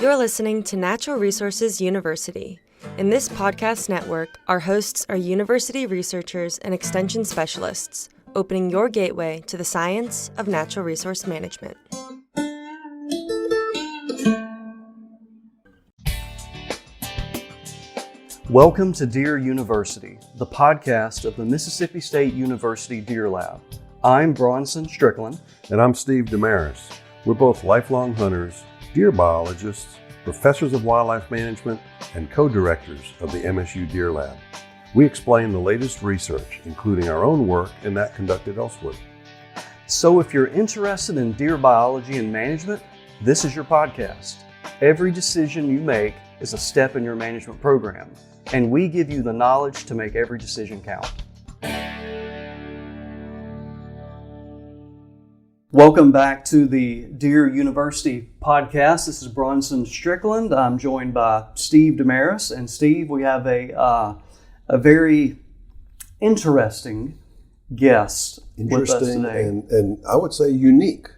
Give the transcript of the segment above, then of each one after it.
You're listening to Natural Resources University. In this podcast network, our hosts are university researchers and extension specialists, opening your gateway to the science of natural resource management. Welcome to Deer University, the podcast of the Mississippi State University Deer Lab. I'm Bronson Strickland. And I'm Steve Damaris. We're both lifelong hunters, deer biologists, professors of wildlife management, and co-directors of the MSU Deer Lab. We explain the latest research, including our own work and that conducted elsewhere. So if you're interested in deer biology and management, this is your podcast. Every decision you make is a step in your management program, and we give you the knowledge to make every decision count. Welcome back to the Deer University podcast. This is Bronson Strickland. I'm joined by Steve Damaris. And Steve, we have a very interesting guest with us today. And I would say unique.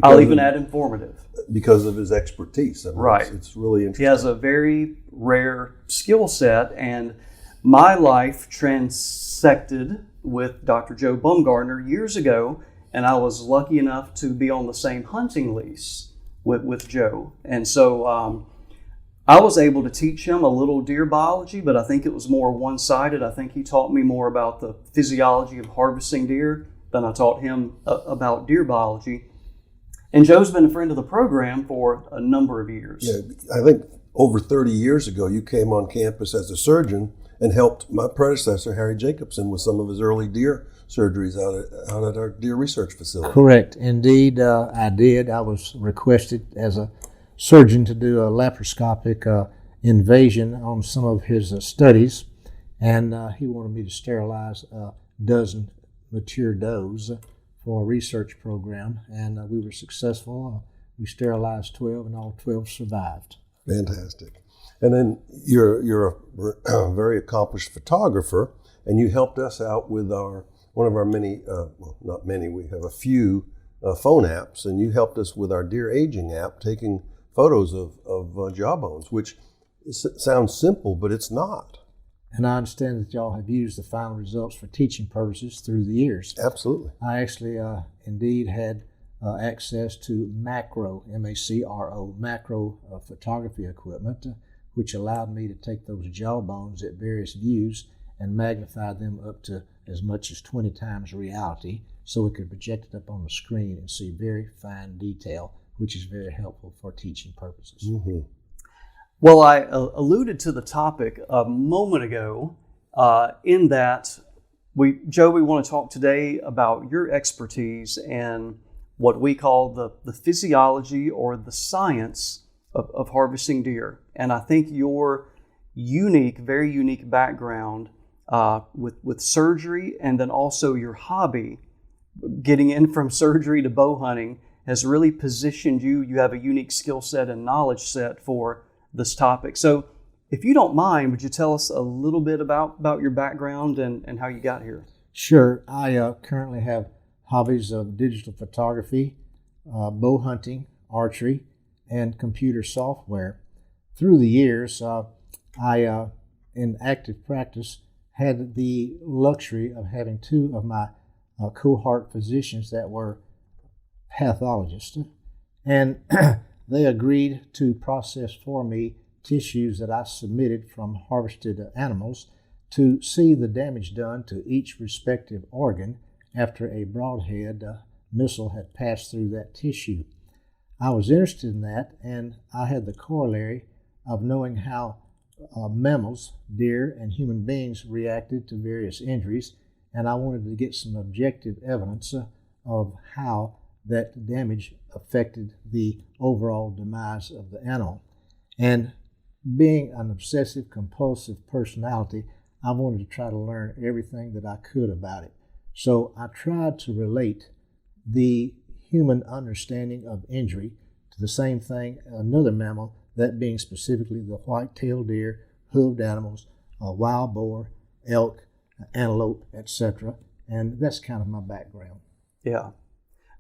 I'll even add informative. Because of his expertise. I mean, right. It's really interesting. He has a very rare skill set, and my life transected with Dr. Joe Bumgardner years ago, and I was lucky enough to be on the same hunting lease with Joe. And so I was able to teach him a little deer biology, but I think it was more one-sided. I think he taught me more about the physiology of harvesting deer than I taught him about deer biology. And Joe's been a friend of the program for a number of years. Yeah, I think over 30 years ago, you came on campus as a surgeon and helped my predecessor, Harry Jacobson, with some of his early deer surgeries out at our deer research facility. Correct. Indeed, I did. I was requested as a surgeon to do a laparoscopic invasion on some of his studies, and he wanted me to sterilize a dozen mature does for a research program, and we were successful. We sterilized 12, and all 12 survived. Fantastic. And then you're a very accomplished photographer, and you helped us out with one of our many, well, not many, we have a few phone apps, and you helped us with our deer aging app, taking photos of jawbones, which sounds simple, but it's not. And I understand that y'all have used the final results for teaching purposes through the years. Absolutely. I actually indeed had access to macro, M-A-C-R-O, macro photography equipment, which allowed me to take those jawbones at various views and magnify them up to as much as 20 times reality, so we could project it up on the screen and see very fine detail, which is very helpful for teaching purposes. Mm-hmm. Well, I alluded to the topic a moment ago in that Joe, we want to talk today about your expertise and what we call the physiology or the science of harvesting deer. And I think your unique, very unique background with surgery, and then also your hobby, getting in from surgery to bow hunting, has really positioned you. You have a unique skill set and knowledge set for this topic. So if you don't mind, would you tell us a little bit about your background and how you got here? Sure. I currently have hobbies of digital photography, bow hunting, archery, and computer software. Through the years, I, in active practice, had the luxury of having two of my cohort physicians that were pathologists, and they agreed to process for me tissues that I submitted from harvested animals to see the damage done to each respective organ after a broadhead missile had passed through that tissue. I was interested in that, and I had the corollary of knowing how mammals, deer, and human beings reacted to various injuries, and I wanted to get some objective evidence of how that damage affected the overall demise of the animal. And being an obsessive compulsive personality, I wanted to try to learn everything that I could about it. So I tried to relate the human understanding of injury to the same thing another mammal, that being specifically the white-tailed deer, hooved animals, wild boar, elk, antelope, etc. And that's kind of my background. Yeah.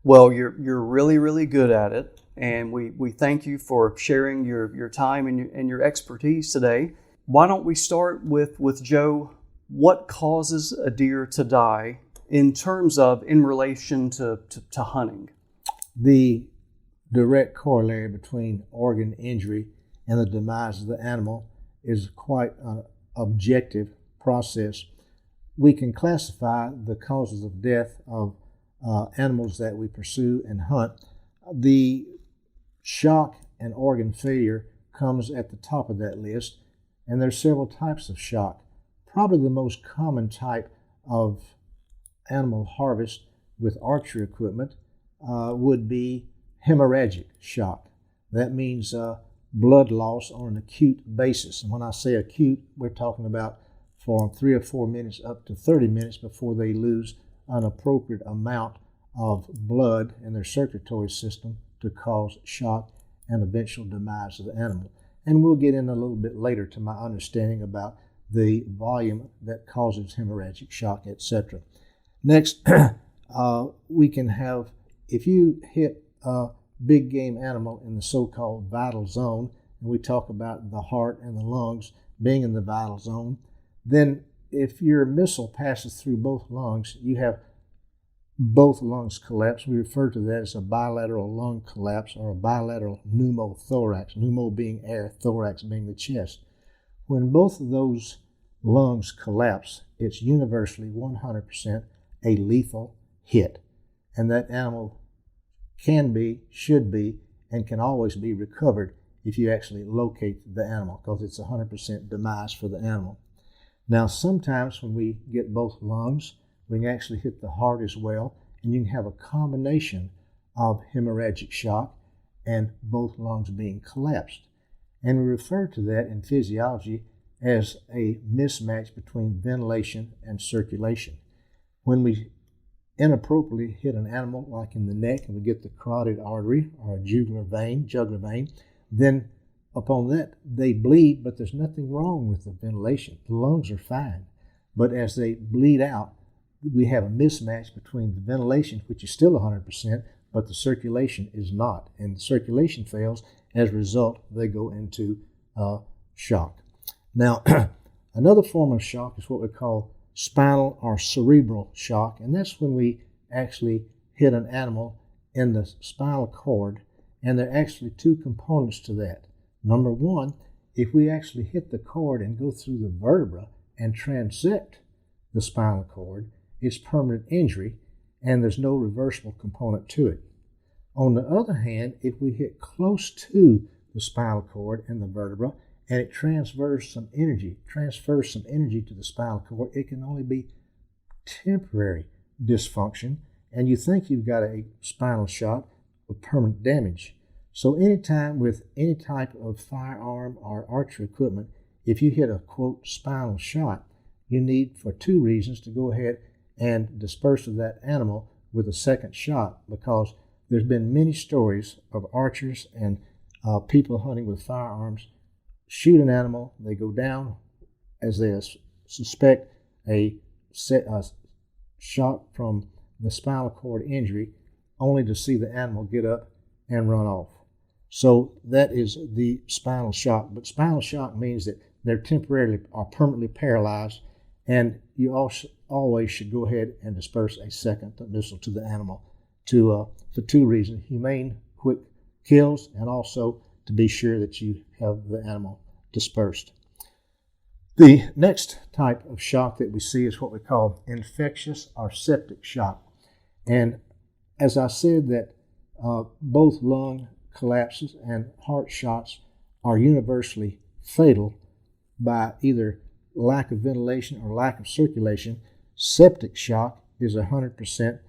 Well, you're really, really good at it, and we thank you for sharing your time and your expertise today. Why don't we start with Joe? What causes a deer to die in relation to hunting? The direct corollary between organ injury and the demise of the animal is quite an objective process. We can classify the causes of death of animals that we pursue and hunt. The shock and organ failure comes at the top of that list, and there's several types of shock. Probably the most common type of animal harvest with archery equipment would be hemorrhagic shock. That means blood loss on an acute basis. And when I say acute, we're talking about from 3 or 4 minutes up to 30 minutes before they lose an appropriate amount of blood in their circulatory system to cause shock and eventual demise of the animal. And we'll get in a little bit later to my understanding about the volume that causes hemorrhagic shock, etc. Next, we can have, if you hit a big game animal in the so-called vital zone, and we talk about the heart and the lungs being in the vital zone, then if your missile passes through both lungs, you have both lungs collapse. We refer to that as a bilateral lung collapse or a bilateral pneumothorax, pneumo being air, thorax being the chest. When both of those lungs collapse, it's universally 100% a lethal hit. And that animal can be, should be, and can always be recovered if you actually locate the animal, because it's 100% demise for the animal. Now, sometimes when we get both lungs, we can actually hit the heart as well, and you can have a combination of hemorrhagic shock and both lungs being collapsed. And we refer to that in physiology as a mismatch between ventilation and circulation. When we inappropriately hit an animal, like in the neck, and we get the carotid artery or jugular vein, then upon that they bleed, but there's nothing wrong with the ventilation. The lungs are fine. But as they bleed out, we have a mismatch between the ventilation, which is still 100%, but the circulation is not. And the circulation fails. As a result, they go into shock. Now, another form of shock is what we call spinal or cerebral shock, and that's when we actually hit an animal in the spinal cord, and there are actually two components to that. Number one, if we actually hit the cord and go through the vertebra and transect the spinal cord, it's permanent injury, and there's no reversible component to it. On the other hand, if we hit close to the spinal cord and the vertebra, and it transfers some energy to the spinal cord, it can only be temporary dysfunction, and you think you've got a spinal shot of permanent damage. So anytime with any type of firearm or archery equipment, if you hit a, quote, spinal shot, you need, for two reasons, to go ahead and disperse of that animal with a second shot, because there's been many stories of archers and people hunting with firearms shoot an animal, they go down as they suspect a shot from the spinal cord injury, only to see the animal get up and run off. So that is the spinal shock. But spinal shock means that they're temporarily or permanently paralyzed, and you always should go ahead and disperse a second missile to the animal for two reasons: humane, quick kills, and also to be sure that you have the animal dispersed. The next type of shock that we see is what we call infectious or septic shock. And as I said, that both lung collapses and heart shots are universally fatal by either lack of ventilation or lack of circulation. Septic shock is 100%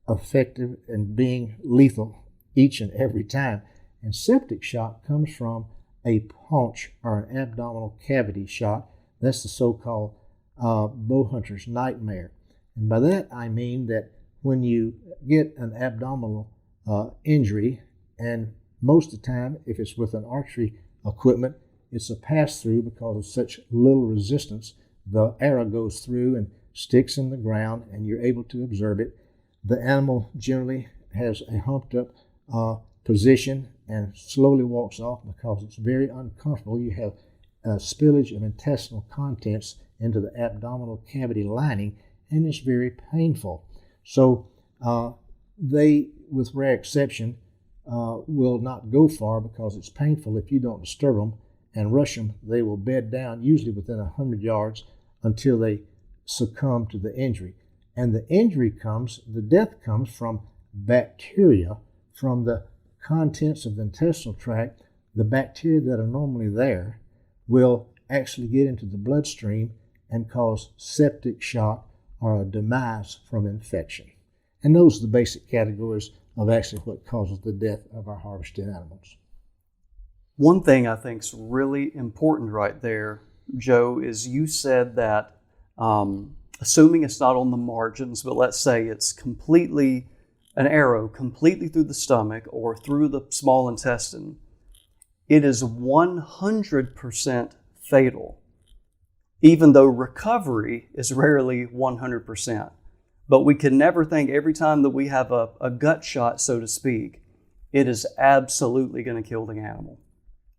effective in being lethal each and every time. And septic shock comes from a paunch or an abdominal cavity shot. That's the so-called bow hunter's nightmare. And by that I mean that when you get an abdominal injury, and most of the time, if it's with an archery equipment, it's a pass-through because of such little resistance. The arrow goes through and sticks in the ground, and you're able to observe it. The animal generally has a humped up position and slowly walks off because it's very uncomfortable. You have spillage of intestinal contents into the abdominal cavity lining, and it's very painful. So they, with rare exception, will not go far because it's painful. If you don't disturb them and rush them, they will bed down, usually within 100 yards, until they succumb to the injury. And the injury the death comes from bacteria, from the contents of the intestinal tract. The bacteria that are normally there will actually get into the bloodstream and cause septic shock or a demise from infection. And those are the basic categories of actually what causes the death of our harvested animals. One thing I think is really important right there, Joe, is you said that, assuming it's not on the margins, but let's say it's completely an arrow completely through the stomach or through the small intestine, it is 100% fatal, even though recovery is rarely 100%. But we can never think every time that we have a gut shot, so to speak, it is absolutely going to kill the animal.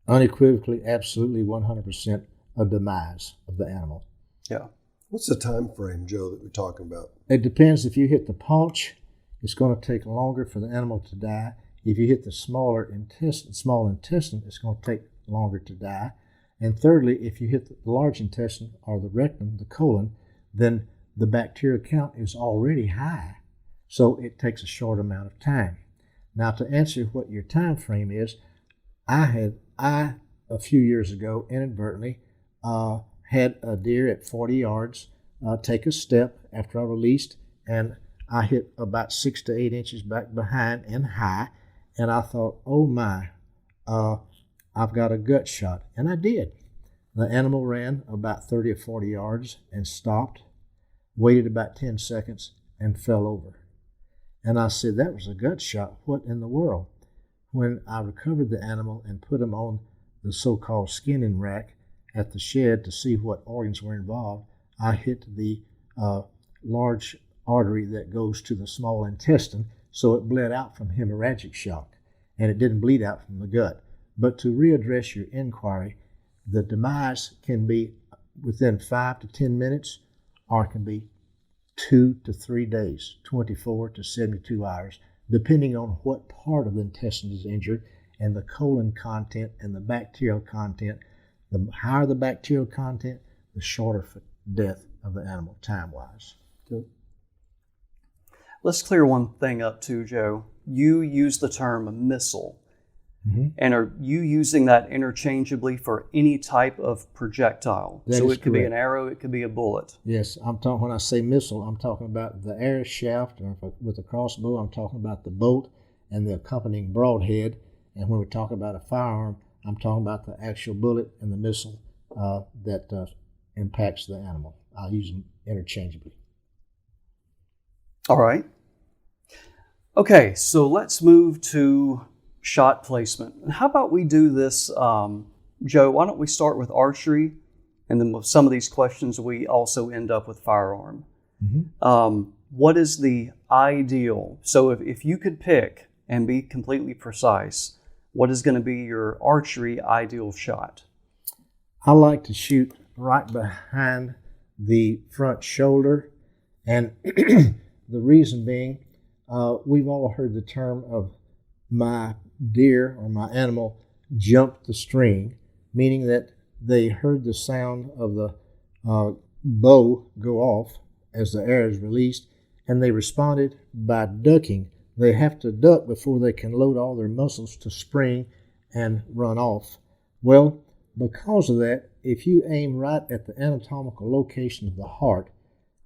Unequivocally, absolutely 100% a demise of the animal. Yeah. What's the time frame, Joe, that we're talking about? It depends. If you hit the paunch, it's going to take longer for the animal to die. If you hit the small intestine, it's going to take longer to die. And thirdly, if you hit the large intestine or the rectum, the colon, then the bacterial count is already high. So it takes a short amount of time. Now, to answer what your time frame is, I a few years ago inadvertently had a deer at 40 yards take a step after I released, and I hit about 6 to 8 inches back behind and high, and I thought, oh my, I've got a gut shot, and I did. The animal ran about 30 or 40 yards and stopped, waited about 10 seconds, and fell over. And I said, that was a gut shot. What in the world? When I recovered the animal and put him on the so-called skinning rack at the shed to see what organs were involved, I hit the large artery that goes to the small intestine, so it bled out from hemorrhagic shock, and it didn't bleed out from the gut. But to readdress your inquiry, the demise can be within 5 to 10 minutes, or it can be 2 to 3 days, 24 to 72 hours, depending on what part of the intestine is injured and the colon content and the bacterial content. The higher the bacterial content, the shorter death of the animal time-wise. Good. Let's clear one thing up too, Joe. You use the term missile. Mm-hmm. And are you using that interchangeably for any type of projectile? That so is it could correct. be an arrow, it could be a bullet. Yes, when I say missile, I'm talking about the arrow shaft, or with a crossbow, I'm talking about the bolt and the accompanying broadhead. And when we talk about a firearm, I'm talking about the actual bullet and the missile that impacts the animal. I'll use them interchangeably. All right. Okay, so let's move to shot placement. And how about we do this, Joe, why don't we start with archery, and then with some of these questions we also end up with firearm. Mm-hmm. What is the ideal? So if you could pick and be completely precise, what is going to be your archery ideal shot? I like to shoot right behind the front shoulder, and the reason being, we've all heard the term of my deer or my animal jumped the string, meaning that they heard the sound of the bow go off as the arrow is released, and they responded by ducking. They have to duck before they can load all their muscles to spring and run off. Well, because of that, if you aim right at the anatomical location of the heart,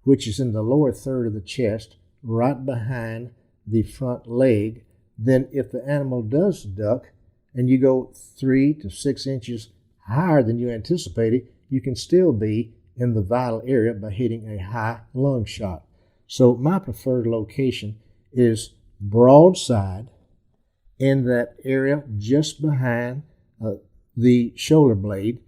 which is in the lower third of the chest, right behind the front leg, then if the animal does duck and you go 3 to 6 inches higher than you anticipated, you can still be in the vital area by hitting a high lung shot. So my preferred location is broadside in that area just behind the shoulder blade.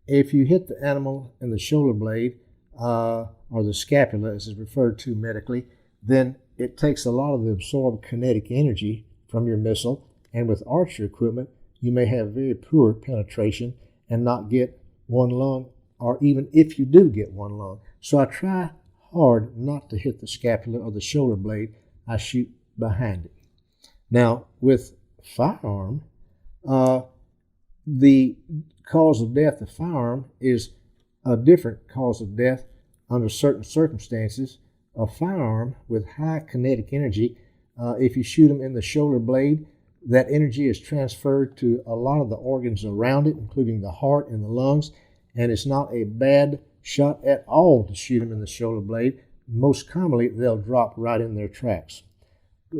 If you hit the animal in the shoulder blade, or the scapula as it's referred to medically, then it takes a lot of the absorbed kinetic energy from your missile, and with archery equipment, you may have very poor penetration and not get one lung, or even if you do get one lung. So I try hard not to hit the scapula or the shoulder blade. I shoot behind it. Now, with firearm, the cause of death of firearm is a different cause of death under certain circumstances. A firearm with high kinetic energy, if you shoot them in the shoulder blade, that energy is transferred to a lot of the organs around it, including the heart and the lungs, and it's not a bad shot at all to shoot them in the shoulder blade. Most commonly, they'll drop right in their tracks.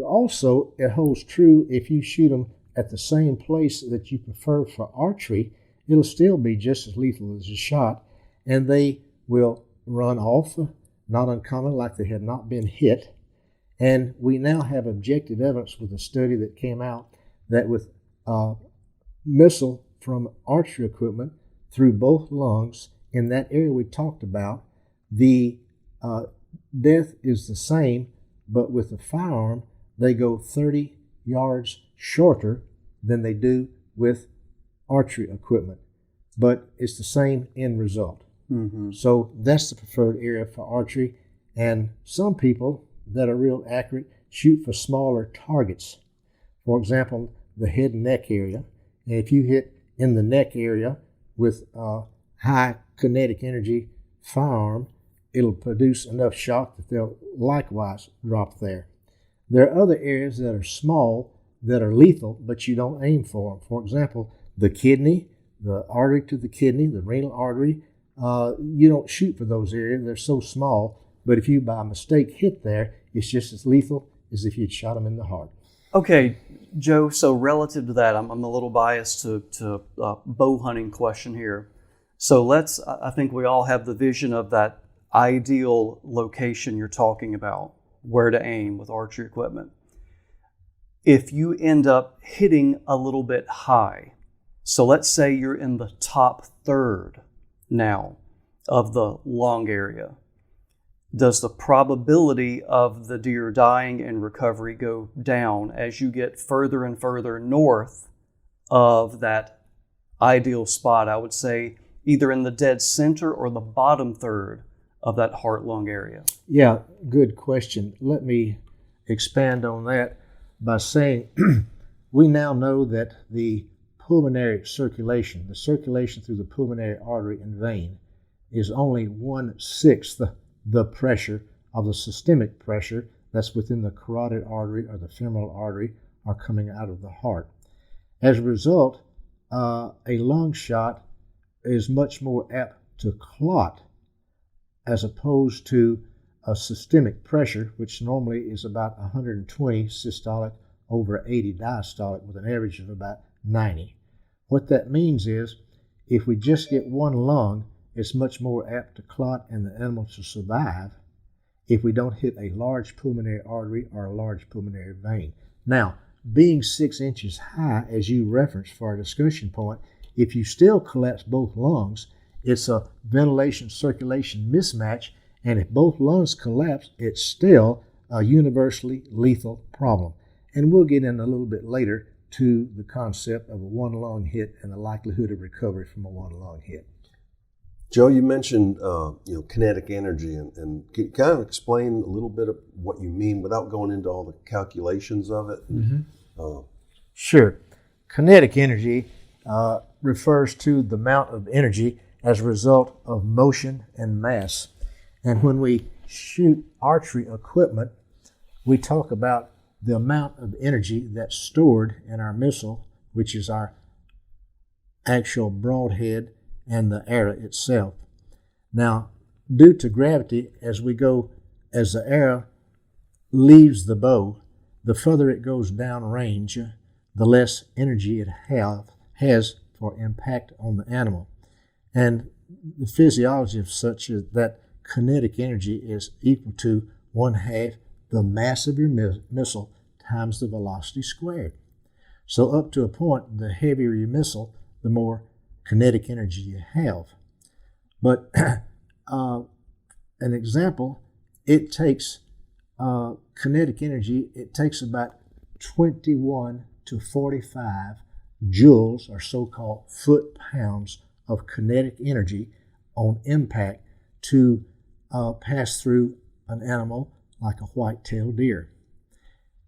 Also, it holds true if you shoot them at the same place that you prefer for archery, it'll still be just as lethal as a shot, and they will run off, not uncommon, like they had not been hit. And we now have objective evidence with a study that came out that with missile from archery equipment through both lungs in that area we talked about, the death is the same, but with the firearm, they go 30 yards shorter than they do with archery equipment. But it's the same end result. Mm-hmm. So that's the preferred area for archery. And some people that are real accurate shoot for smaller targets. For example, the head and neck area. And if you hit in the neck area with high kinetic energy firearm, it'll produce enough shock that they'll likewise drop there. There are other areas that are small that are lethal, but you don't aim for them. For example, the kidney, the artery to the kidney, the renal artery, you don't shoot for those areas. They're so small. But if you by mistake hit there, it's just as lethal as if you'd shot them in the heart. Okay, Joe, so relative to that, I'm a little biased to bow hunting question here. So I think we all have the vision of that ideal location you're talking about, where to aim with archery equipment. If you end up hitting a little bit high, so let's say you're in the top third now of the lung area, does the probability of the deer dying and recovery go down as you get further and further north of that ideal spot? I would say either in the dead center or the bottom third of that heart-lung area. Yeah, good question. Let me expand on that by saying we now know that the pulmonary circulation, the circulation through the pulmonary artery and vein, is only 1/6 the pressure of the systemic pressure that's within the carotid artery or the femoral artery or coming out of the heart. As a result, a lung shot is much more apt to clot as opposed to a systemic pressure, which normally is about 120 systolic over 80 diastolic with an average of about 90. What that means is if we just get one lung, it's much more apt to clot and the animal to survive if we don't hit a large pulmonary artery or a large pulmonary vein. Now, being 6 inches high, as you referenced for our discussion point, if you still collapse both lungs, it's a ventilation circulation mismatch, and if both lungs collapse, it's still a universally lethal problem. And we'll get in a little bit later to the concept of a one lung hit and the likelihood of recovery from a one lung hit. Joe, you mentioned kinetic energy, and can you kind of explain a little bit of what you mean without going into all the calculations of it? Mm-hmm. Sure. Kinetic energy refers to the amount of energy as a result of motion and mass. And when we shoot archery equipment, we talk about the amount of energy that's stored in our missile, which is our actual broadhead and the arrow itself. Now, due to gravity, as the arrow leaves the bow, the further it goes downrange, the less energy it has for impact on the animal. And the physiology of such is that kinetic energy is equal to 1/2 the mass of your missile times the velocity squared. So up to a point, the heavier your missile, the more kinetic energy you have. But an example, it takes kinetic energy, it takes about 21 to 45 joules, or so-called foot-pounds of kinetic energy on impact to pass through an animal like a white-tailed deer.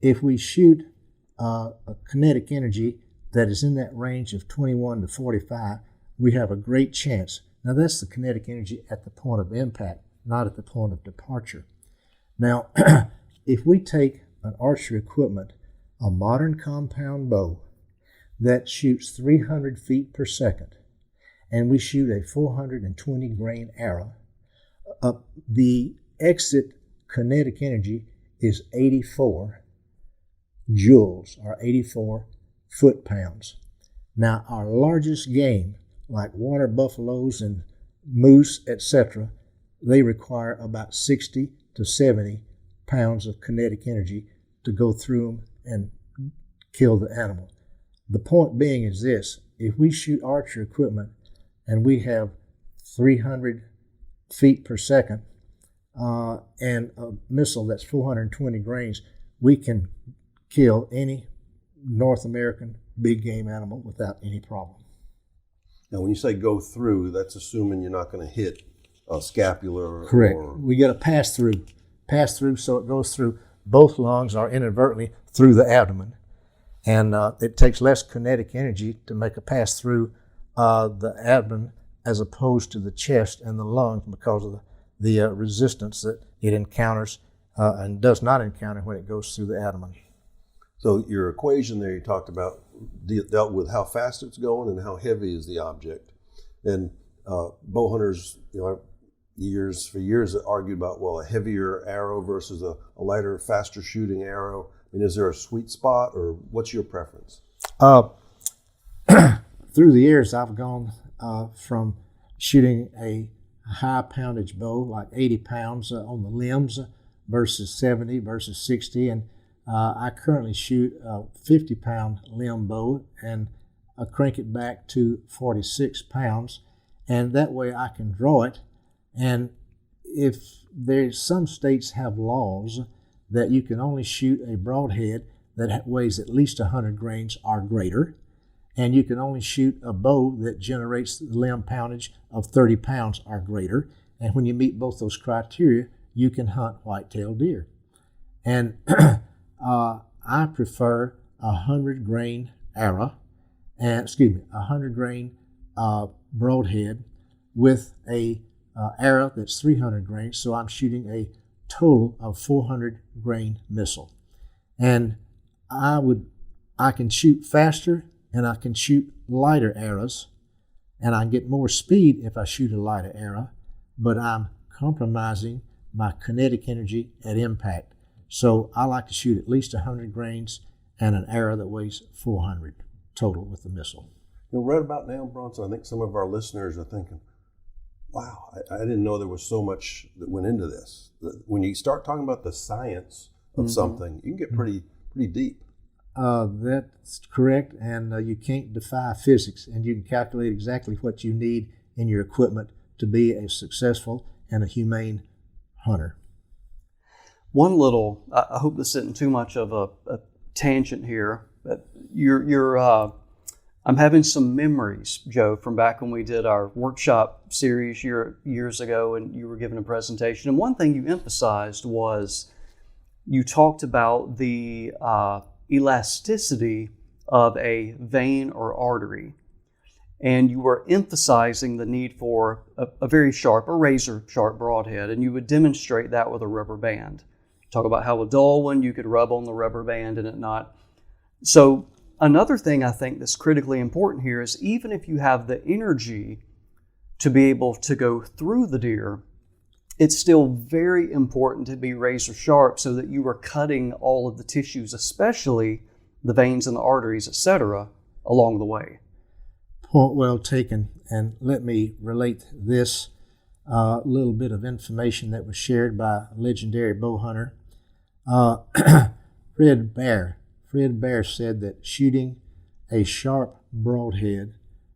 If we shoot a kinetic energy that is in that range of 21 to 45, we have a great chance. Now that's the kinetic energy at the point of impact, not at the point of departure. Now, if we take an archery equipment, a modern compound bow that shoots 300 feet per second, and we shoot a 420 grain arrow, the exit kinetic energy is 84 joules, or 84 foot-pounds. Now, our largest game, like water buffaloes and moose, etc., they require about 60 to 70 pounds of kinetic energy to go through them and kill the animal. The point being is this: if we shoot archery equipment and we have 300 feet per second and a missile that's 420 grains, we can kill any North American big game animal without any problem. Now, when you say go through, that's assuming you're not going to hit a scapular. Correct. Or... We get a pass through, so it goes through both lungs or inadvertently through the abdomen. And it takes less kinetic energy to make a pass through the abdomen as opposed to the chest and the lungs, because of the resistance that it encounters and does not encounter when it goes through the abdomen. So your equation there, you talked about, dealt with how fast it's going and how heavy is the object. And bow hunters, for years argued about, well, a heavier arrow versus a lighter, faster shooting arrow. I mean, is there a sweet spot, or what's your preference? Through the years, I've gone from shooting a high poundage bow, like 80 pounds on the limbs, versus 70 versus 60. And I currently shoot a 50-pound limb bow, and I crank it back to 46 pounds. And that way I can draw it. And if there's some states have laws that you can only shoot a broadhead that weighs at least 100 grains or greater, and you can only shoot a bow that generates the limb poundage of 30 pounds or greater. And when you meet both those criteria, you can hunt white-tailed deer. And I prefer a 100 grain arrow, and 100 grain broadhead with a arrow that's 300 grains. So I'm shooting a total of 400 grain missile. And I can shoot faster and I can shoot lighter arrows, and I get more speed if I shoot a lighter arrow, but I'm compromising my kinetic energy at impact. So I like to shoot at least 100 grains and an arrow that weighs 400 total with the missile. Right about now, Bronson, I think some of our listeners are thinking, wow, I didn't know there was so much that went into this. When you start talking about the science of something, you can get pretty deep. That's correct, and you can't defy physics, and you can calculate exactly what you need in your equipment to be a successful and a humane hunter. One little, I hope this isn't too much of a tangent here, but I'm having some memories, Joe, from back when we did our workshop series years ago, and you were giving a presentation. And one thing you emphasized was you talked about the elasticity of a vein or artery. And you were emphasizing the need for a very sharp, a razor sharp broadhead, and you would demonstrate that with a rubber band. Talk about how a dull one you could rub on the rubber band and it not. So another thing I think that's critically important here is even if you have the energy to be able to go through the deer, it's still very important to be razor sharp so that you are cutting all of the tissues, especially the veins and the arteries, etc., along the way. Point well taken. And let me relate this little bit of information that was shared by a legendary bow hunter. Fred Bear said that shooting a sharp broadhead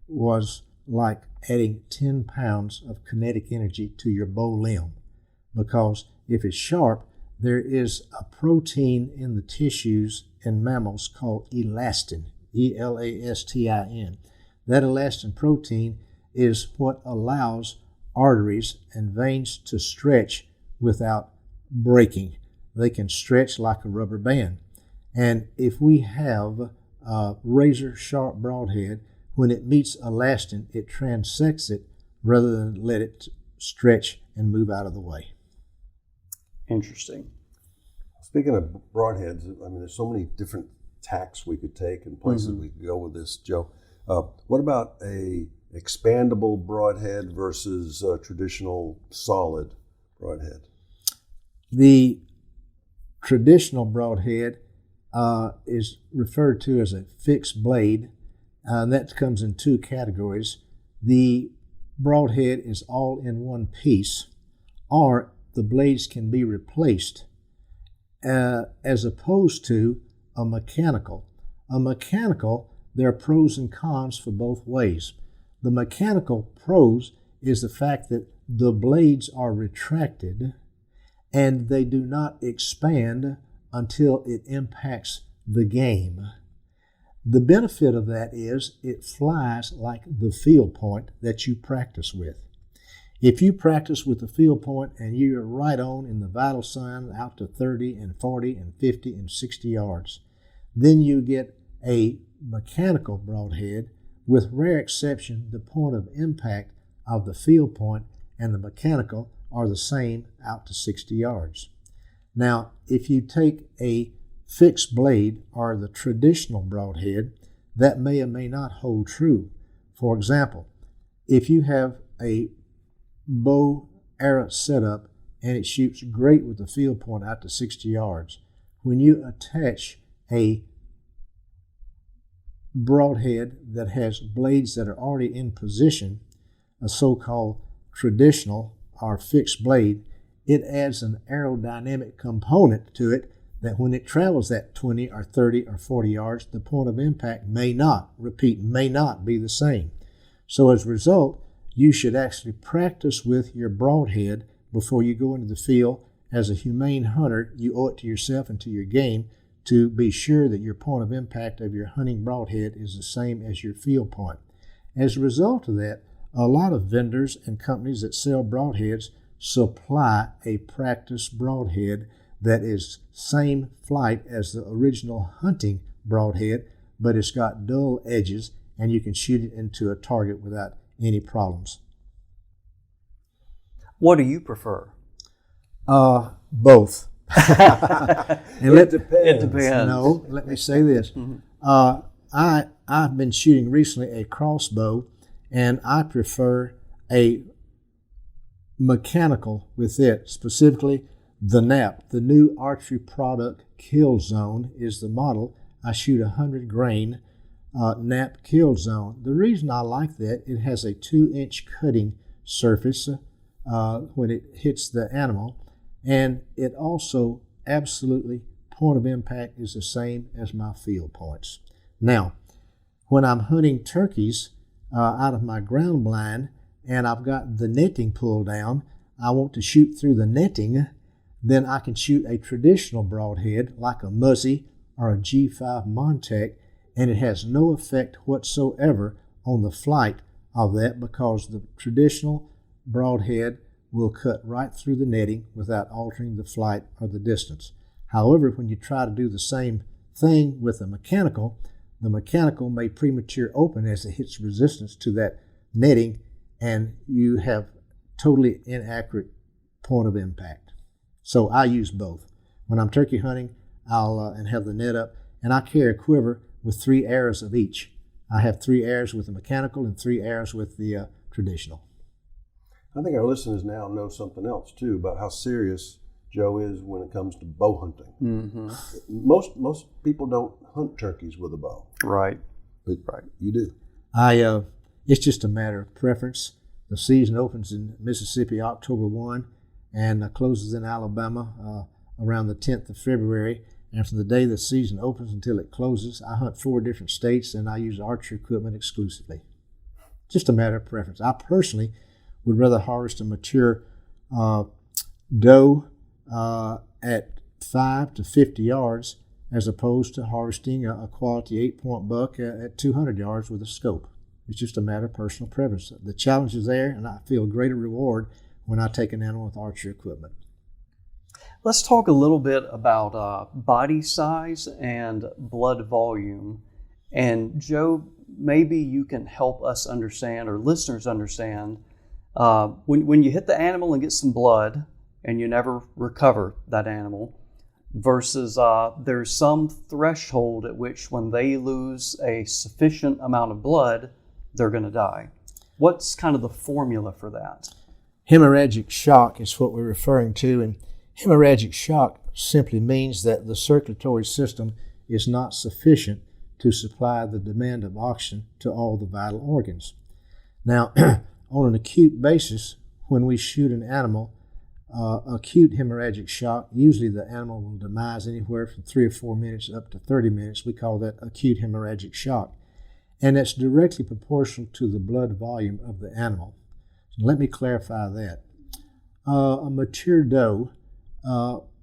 was like adding 10 pounds of kinetic energy to your bow limb, because if it's sharp, there is a protein in the tissues in mammals called elastin, elastin. That elastin protein is what allows arteries and veins to stretch without breaking. They can stretch like a rubber band. And if we have a razor sharp broadhead, when it meets elastin, it transects it rather than let it stretch and move out of the way. Interesting. Speaking of broadheads, I mean, there's so many different tacks we could take and places we could go with this, Joe. What about a expandable broadhead versus a traditional solid broadhead? The traditional broadhead is referred to as a fixed blade, and that comes in two categories. The broadhead is all in one piece, or the blades can be replaced, as opposed to a mechanical. A mechanical, there are pros and cons for both ways. The mechanical pros is the fact that the blades are retracted and they do not expand until it impacts the game. The benefit of that is it flies like the field point that you practice with. If you practice with the field point and you're right on in the vital sign out to 30 and 40 and 50 and 60 yards, then you get a mechanical broadhead. With rare exception, the point of impact of the field point and the mechanical are the same out to 60 yards. Now, if you take a fixed blade or the traditional broadhead, that may or may not hold true. For example, if you have a bow arrow setup and it shoots great with the field point out to 60 yards, when you attach a broadhead that has blades that are already in position, a so-called traditional or fixed blade, it adds an aerodynamic component to it that when it travels that 20 or 30 or 40 yards, the point of impact may not be the same. So as a result, you should actually practice with your broadhead before you go into the field. As a humane hunter, you owe it to yourself and to your game to be sure that your point of impact of your hunting broadhead is the same as your field point. As a result of that, a lot of vendors and companies that sell broadheads supply a practice broadhead that is same flight as the original hunting broadhead, but it's got dull edges and you can shoot it into a target without any problems. What do you prefer? Both. It depends. No, let me say this. I've been shooting recently a crossbow, and I prefer a mechanical with it, specifically the NAP. The new archery product Kill Zone is the model. I shoot 100 grain NAP Kill Zone. The reason I like that, it has a 2-inch cutting surface when it hits the animal, and it also absolutely point of impact is the same as my field points. Now, when I'm hunting turkeys out of my ground blind and I've got the netting pulled down, I want to shoot through the netting, then I can shoot a traditional broadhead like a Muzzy or a G5 Montec, and it has no effect whatsoever on the flight of that because the traditional broadhead will cut right through the netting without altering the flight or the distance. However, when you try to do the same thing with the mechanical may premature open as it hits resistance to that netting, and you have totally inaccurate point of impact. So I use both. When I'm turkey hunting, I'll and have the net up, and I carry a quiver with 3 arrows of each. I have 3 arrows with the mechanical and 3 arrows with the traditional. I think our listeners now know something else too about how serious Joe is when it comes to bow hunting. Mm-hmm. Most people don't hunt turkeys with a bow. Right. But you do. It's just a matter of preference. The season opens in Mississippi October 1 and closes in Alabama around the 10th of February. And from the day the season opens until it closes, I hunt 4 different states and I use archery equipment exclusively. Just a matter of preference. I personally would rather harvest a mature doe at 5 to 50 yards as opposed to harvesting a quality 8-point buck at 200 yards with a scope. It's just a matter of personal preference. The challenge is there, and I feel greater reward when I take an animal with archery equipment. Let's talk a little bit about body size and blood volume. And Joe, maybe you can help us understand, or listeners understand, when you hit the animal and get some blood and you never recover that animal, versus there's some threshold at which when they lose a sufficient amount of blood, they're going to die. What's kind of the formula for that? Hemorrhagic shock is what we're referring to, and hemorrhagic shock simply means that the circulatory system is not sufficient to supply the demand of oxygen to all the vital organs. Now, on an acute basis, when we shoot an animal, acute hemorrhagic shock, usually the animal will demise anywhere from 3 or 4 minutes up to 30 minutes. We call that acute hemorrhagic shock. And that's directly proportional to the blood volume of the animal. So let me clarify that. A mature doe,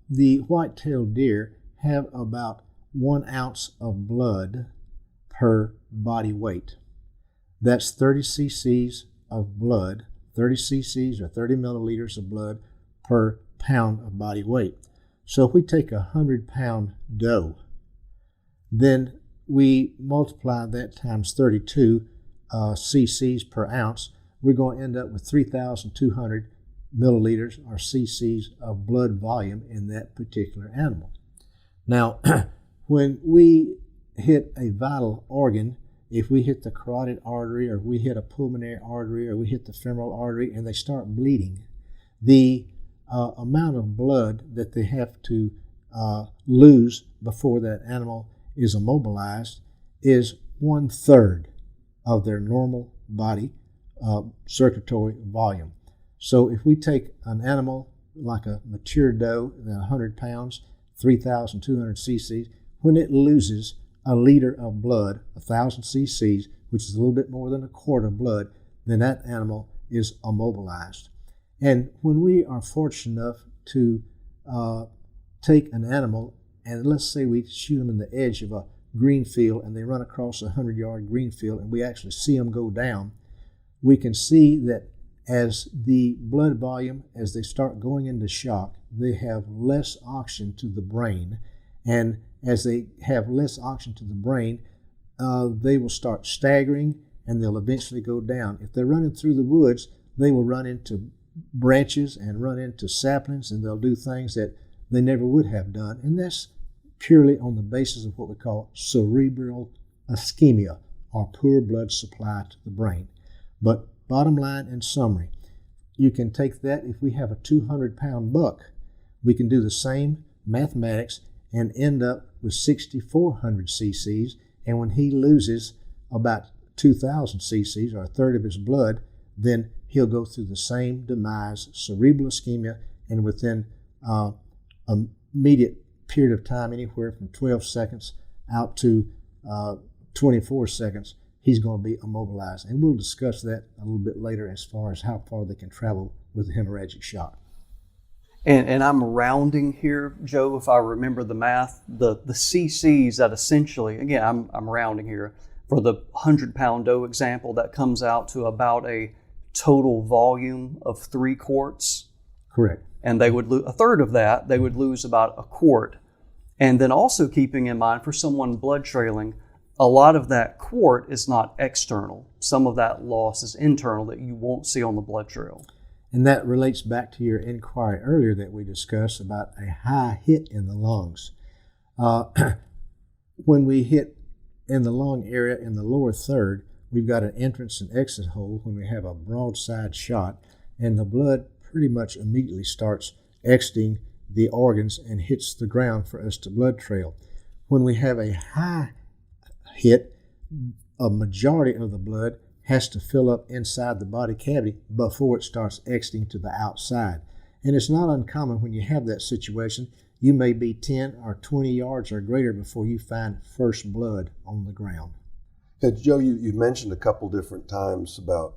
the white-tailed deer, have about 1 ounce of blood per body weight. That's 30 cc's of blood, 30 cc's or 30 milliliters of blood per pound of body weight. So if we take a 100-pound doe, then we multiply that times 32 cc's per ounce, we're going to end up with 3,200 milliliters or cc's of blood volume in that particular animal. Now, when we hit a vital organ, if we hit the carotid artery or we hit a pulmonary artery or we hit the femoral artery and they start bleeding, the amount of blood that they have to lose before that animal is immobilized is 1/3 of their normal body circulatory volume. So if we take an animal like a mature doe, 100 pounds, 3,200 cc's, when it loses a liter of blood, 1,000 cc's, which is a little bit more than a quart of blood, then that animal is immobilized. And when we are fortunate enough to take an animal, and let's say we shoot them in the edge of a green field and they run across a 100-yard green field and we actually see them go down, we can see that as the blood volume, as they start going into shock, they have less oxygen to the brain. And as they have less oxygen to the brain, they will start staggering and they'll eventually go down. If they're running through the woods, they will run into branches and run into saplings, and they'll do things that they never would have done. And that's purely on the basis of what we call cerebral ischemia, or poor blood supply to the brain. But bottom line and summary, you can take that. If we have a 200-pound buck, we can do the same mathematics and end up with 6,400 cc's. And when he loses about 2,000 cc's, or 1/3 of his blood, then he'll go through the same demise, cerebral ischemia, and within an immediate period of time, anywhere from 12 seconds out to 24 seconds, he's going to be immobilized. And we'll discuss that a little bit later as far as how far they can travel with the hemorrhagic shock. And I'm rounding here, Joe, if I remember the math, the cc's that essentially, again, I'm rounding here, for the 100-pound doe example, that comes out to about a total volume of 3 quarts. Correct. And they would lose a third of that, they would lose about a quart. And then also keeping in mind, for someone blood trailing, a lot of that quart is not external. Some of that loss is internal that you won't see on the blood trail. And that relates back to your inquiry earlier that we discussed about a high hit in the lungs. When we hit in the lung area in the lower third, we've got an entrance and exit hole when we have a broadside shot, and the blood pretty much immediately starts exiting the organs and hits the ground for us to blood trail. When we have a high hit, a majority of the blood has to fill up inside the body cavity before it starts exiting to the outside. And it's not uncommon when you have that situation, you may be 10 or 20 yards or greater before you find first blood on the ground. Joe, you mentioned a couple different times about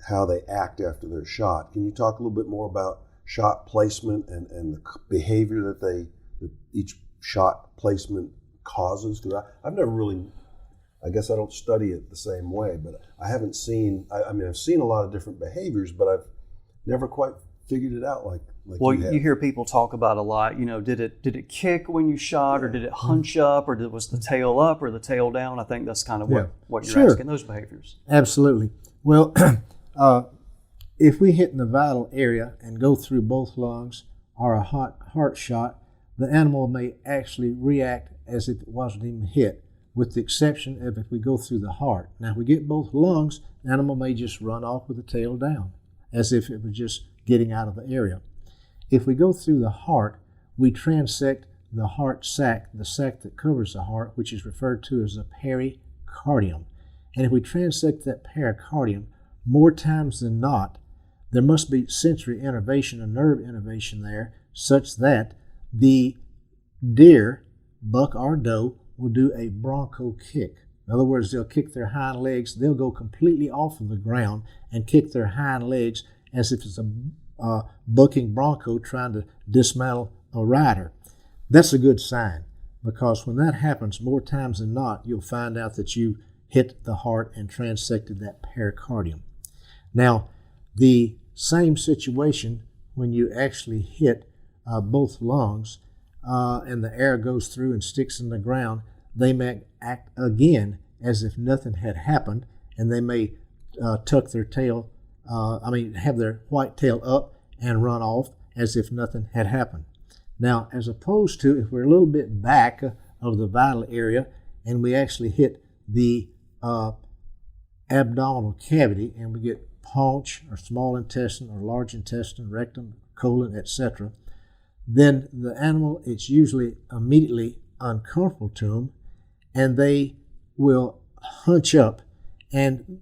how they act after they're shot. Can you talk a little bit more about shot placement and the behavior that each shot placement causes? Because I've never really, I guess I don't study it the same way, but I haven't seen, I've seen a lot of different behaviors, but I've never quite figured it out like well, you have. you hear people talk about a lot, did it kick when you shot, or did it hunch up, or was the tail up or the tail down? I think that's kind of what you're asking, those behaviors. Absolutely. Well, if we hit in the vital area and go through both lungs or a heart shot, the animal may actually react as if it wasn't even hit, with the exception of if we go through the heart. Now, if we get both lungs, the animal may just run off with the tail down, as if it was just getting out of the area. If we go through the heart, we transect the heart sac, the sac that covers the heart, which is referred to as the pericardium. And if we transect that pericardium, more times than not, there must be sensory innervation, a nerve innervation there, such that the deer, buck or doe, will do a broncho kick. In other words, they'll kick their hind legs. They'll go completely off of the ground and kick their hind legs as if it's a bucking bronco trying to dismantle a rider. That's a good sign, because when that happens, more times than not, you'll find out that you hit the heart and transected that pericardium. Now, the same situation when you actually hit both lungs and the air goes through and sticks in the ground, they may act again as if nothing had happened, and they may tuck their tail, have their white tail up and run off as if nothing had happened. Now, as opposed to if we're a little bit back of the vital area and we actually hit the abdominal cavity and we get paunch or small intestine or large intestine, rectum, colon, etc., then the animal, it's usually immediately uncomfortable to them, and they will hunch up, and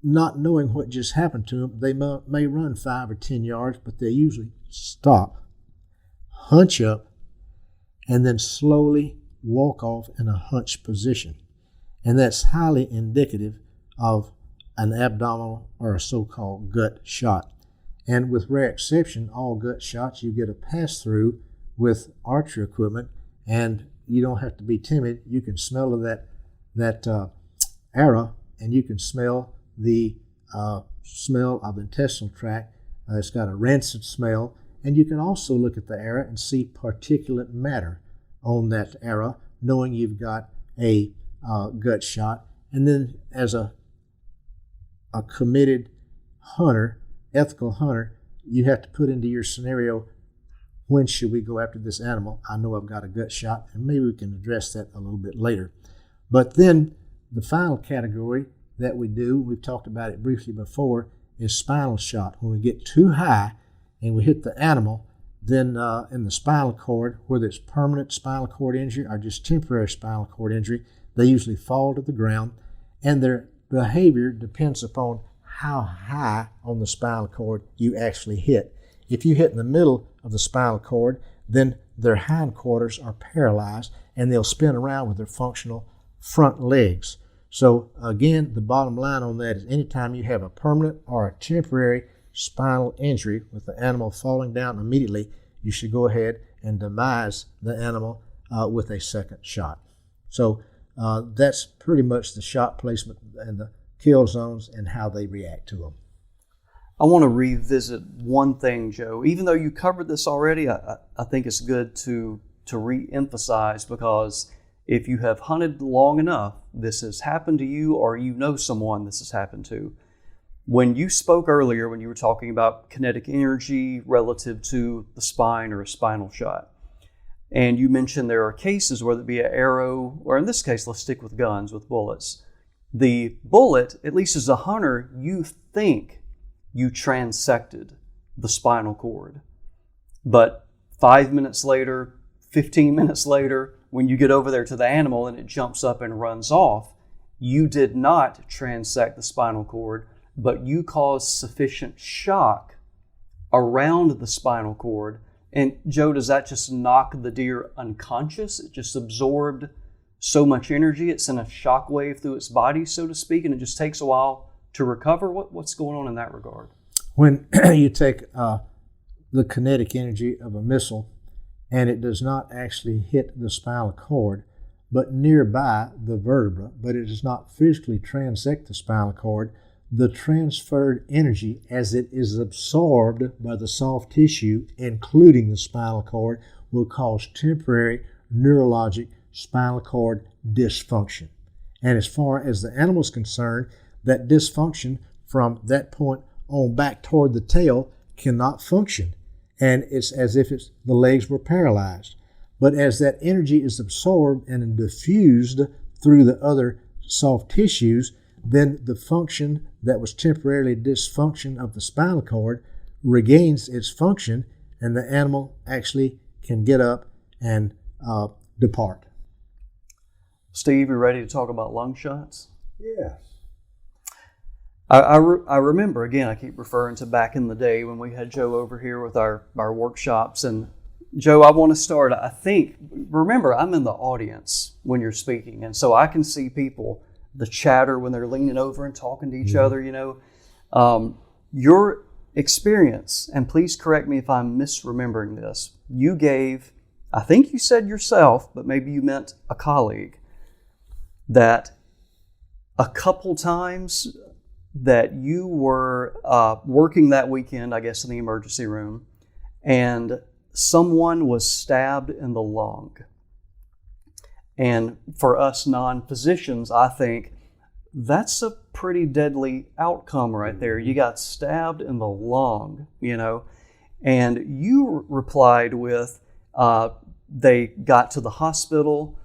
not knowing what just happened to them, they may run 5 or 10 yards, but they usually stop, hunch up, and then slowly walk off in a hunched position. And that's highly indicative of an abdominal or a so-called gut shot. And with rare exception, all gut shots, you get a pass-through with archery equipment, and you don't have to be timid. You can smell that arrow, and you can smell the smell of the intestinal tract. It's got a rancid smell, and you can also look at the arrow and see particulate matter on that arrow, knowing you've got a gut shot. And then as a committed hunter, ethical hunter, you have to put into your scenario, when should we go after this animal? I know I've got a gut shot, and maybe we can address that a little bit later. But then the final category that we do, we've talked about it briefly before, is spinal shot. When we get too high and we hit the animal, then in the spinal cord, whether it's permanent spinal cord injury or just temporary spinal cord injury, they usually fall to the ground, and their behavior depends upon how high on the spinal cord you actually hit. If you hit in the middle of the spinal cord, then their hindquarters are paralyzed and they'll spin around with their functional front legs. So again, the bottom line on that is anytime you have a permanent or a temporary spinal injury with the animal falling down immediately, you should go ahead and demise the animal with a second shot. So that's pretty much the shot placement and the kill zones and how they react to them. I want to revisit one thing, Joe. Even though you covered this already, I think it's good to re-emphasize, because if you have hunted long enough, this has happened to you, or you know someone this has happened to. When you spoke earlier, when you were talking about kinetic energy relative to the spine or a spinal shot, and you mentioned there are cases, whether it be an arrow, or in this case, let's stick with guns, with bullets. The bullet, at least as a hunter, you think you transected the spinal cord. But 5 minutes later, 15 minutes later, when you get over there to the animal and it jumps up and runs off, you did not transect the spinal cord, but you caused sufficient shock around the spinal cord. And Joe, does that just knock the deer unconscious? It just absorbed so much energy, it sent a shock wave through its body, so to speak, and it just takes a while to recover? What's going on in that regard? When you take the the kinetic energy of a missile, and it does not actually hit the spinal cord, but nearby the vertebra, but it does not physically transect the spinal cord, the transferred energy as it is absorbed by the soft tissue, including the spinal cord, will cause temporary neurologic spinal cord dysfunction. And as far as the animal is concerned, that dysfunction from that point on back toward the tail cannot function. And it's as if the legs were paralyzed. But as that energy is absorbed and diffused through the other soft tissues, then the function that was temporarily dysfunction of the spinal cord regains its function, and the animal actually can get up and depart. Steve, you ready to talk about lung shots? Yes. I remember, again, I keep referring to back in the day when we had Joe over here with our workshops. And Joe, I want to start, remember, I'm in the audience when you're speaking. And so I can see people, the chatter when they're leaning over and talking to each other, your experience, and please correct me if I'm misremembering this, you gave, I think you said yourself, but maybe you meant a colleague, that a couple times that you were working that weekend, I guess in the emergency room, and someone was stabbed in the lung. And for us non-physicians, I think that's a pretty deadly outcome right there. You got stabbed in the lung, and you replied with, they got to the hospital,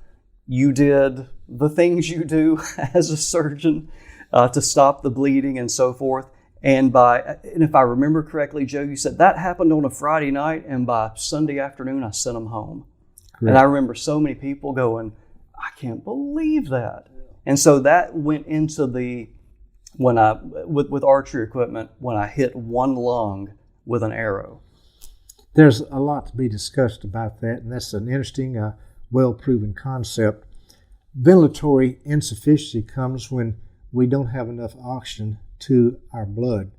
you did the things you do as a surgeon to stop the bleeding and so forth. And if I remember correctly, Joe, you said that happened on a Friday night, and by Sunday afternoon, I sent them home. Correct. And I remember so many people going, I can't believe that. And so that went into with archery equipment, when I hit one lung with an arrow. There's a lot to be discussed about that, and that's an interesting, well-proven concept. Villatory insufficiency comes when we don't have enough oxygen to our blood,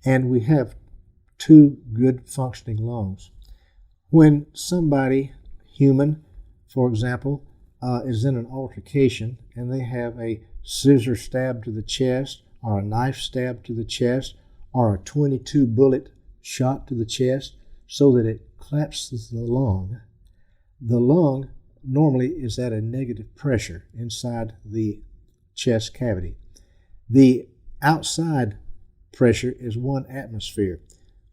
and we have two good functioning lungs. When somebody, human, for example, is in an altercation and they have a scissor stab to the chest, or a knife stab to the chest, or a 22 bullet shot to the chest, so that it collapses the lung normally is at a negative pressure inside the chest cavity. The outside pressure is 1 atmosphere.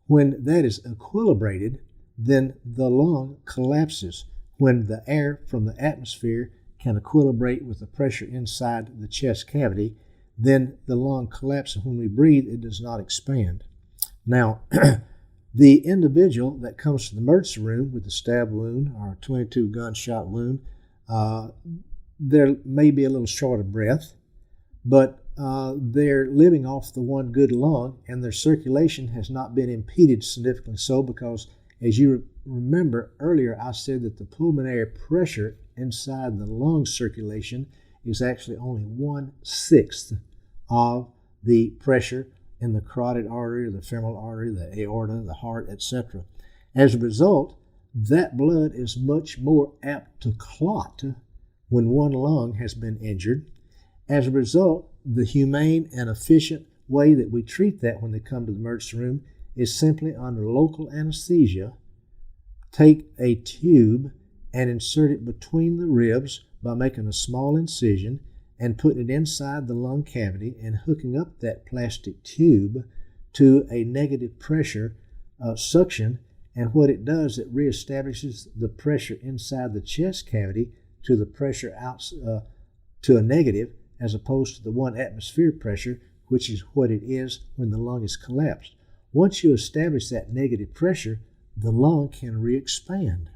When that is equilibrated, then the lung collapses. When the air from the atmosphere can equilibrate with the pressure inside the chest cavity, then the lung collapses. When we breathe, it does not expand. Now, the individual that comes to the emergency room with a stab wound or a 22 gunshot wound, there may be a little short of breath, but they're living off the one good lung, and their circulation has not been impeded significantly so, because as you remember earlier, I said that the pulmonary pressure inside the lung circulation is actually only 1/6 of the pressure in the carotid artery, or the femoral artery, the aorta, the heart, etc. As a result, that blood is much more apt to clot when one lung has been injured. As a result, the humane and efficient way that we treat that when they come to the emergency room is simply under local anesthesia, take a tube and insert it between the ribs by making a small incision and putting it inside the lung cavity and hooking up that plastic tube to a negative pressure suction. And what it does, it reestablishes the pressure inside the chest cavity to the pressure out to a negative, as opposed to the 1 atmosphere pressure, which is what it is when the lung is collapsed. Once you establish that negative pressure, the lung can re-expand.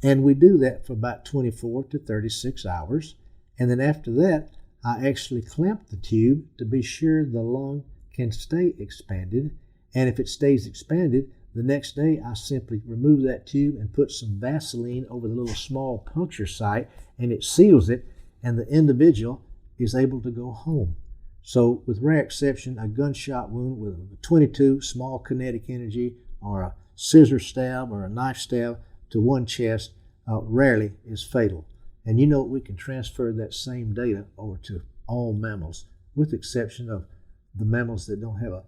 And we do that for about 24 to 36 hours. And then after that, I actually clamp the tube to be sure the lung can stay expanded. And if it stays expanded, the next day I simply remove that tube and put some Vaseline over the little small puncture site, and it seals it, and the individual is able to go home. So with rare exception, a gunshot wound with a 22 small kinetic energy or a scissor stab or a knife stab to one chest rarely is fatal. And you know, we can transfer that same data over to all mammals, with the exception of the mammals that don't have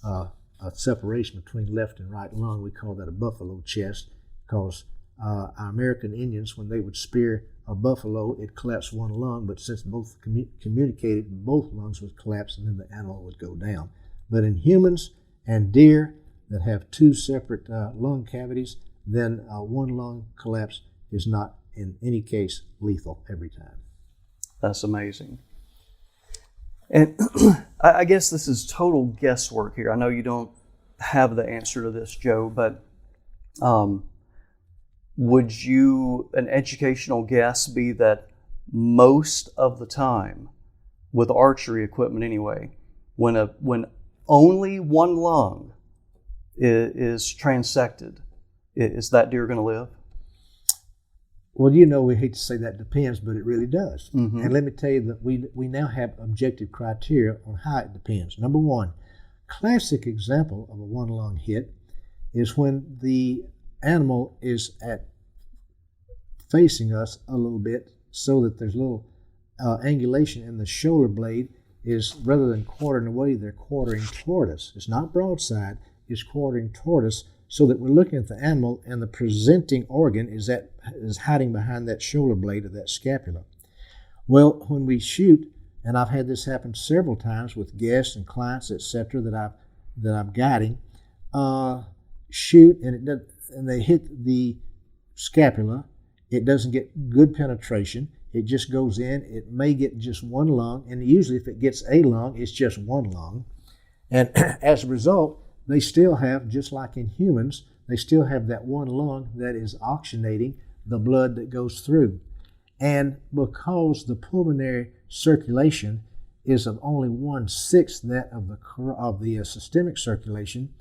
a separation between left and right lung. We call that a buffalo chest, because our American Indians, when they would spear a buffalo, it collapsed one lung, but since both communicated, both lungs would collapse and then the animal would go down. But in humans and deer that have two separate lung cavities, then one lung collapse is not in any case lethal every time. That's amazing. And I guess this is total guesswork here. I know you don't have the answer to this, Joe, but would an educational guess be that most of the time, with archery equipment anyway, when only one lung is transected, is that deer going to live? Well, you know, we hate to say that depends, but it really does. Mm-hmm. And let me tell you that we now have objective criteria on how it depends. Number one, classic example of a one lung hit is when the animal is facing us a little bit, so that there's a little angulation in the shoulder blade. Is rather than quartering away, they're quartering toward us. It's not broadside, it's quartering toward us, so that we're looking at the animal and the presenting organ is hiding behind that shoulder blade of that scapula. Well, when we shoot, and I've had this happen several times with guests and clients, etc., that I'm guiding, shoot and they hit the scapula. It doesn't get good penetration. It just goes in. It may get just one lung, and usually if it gets a lung, it's just one lung. And as a result, they still have, just like in humans, they still have that one lung that is oxygenating the blood that goes through. And because the pulmonary circulation is of only 1/6 that of the systemic circulation,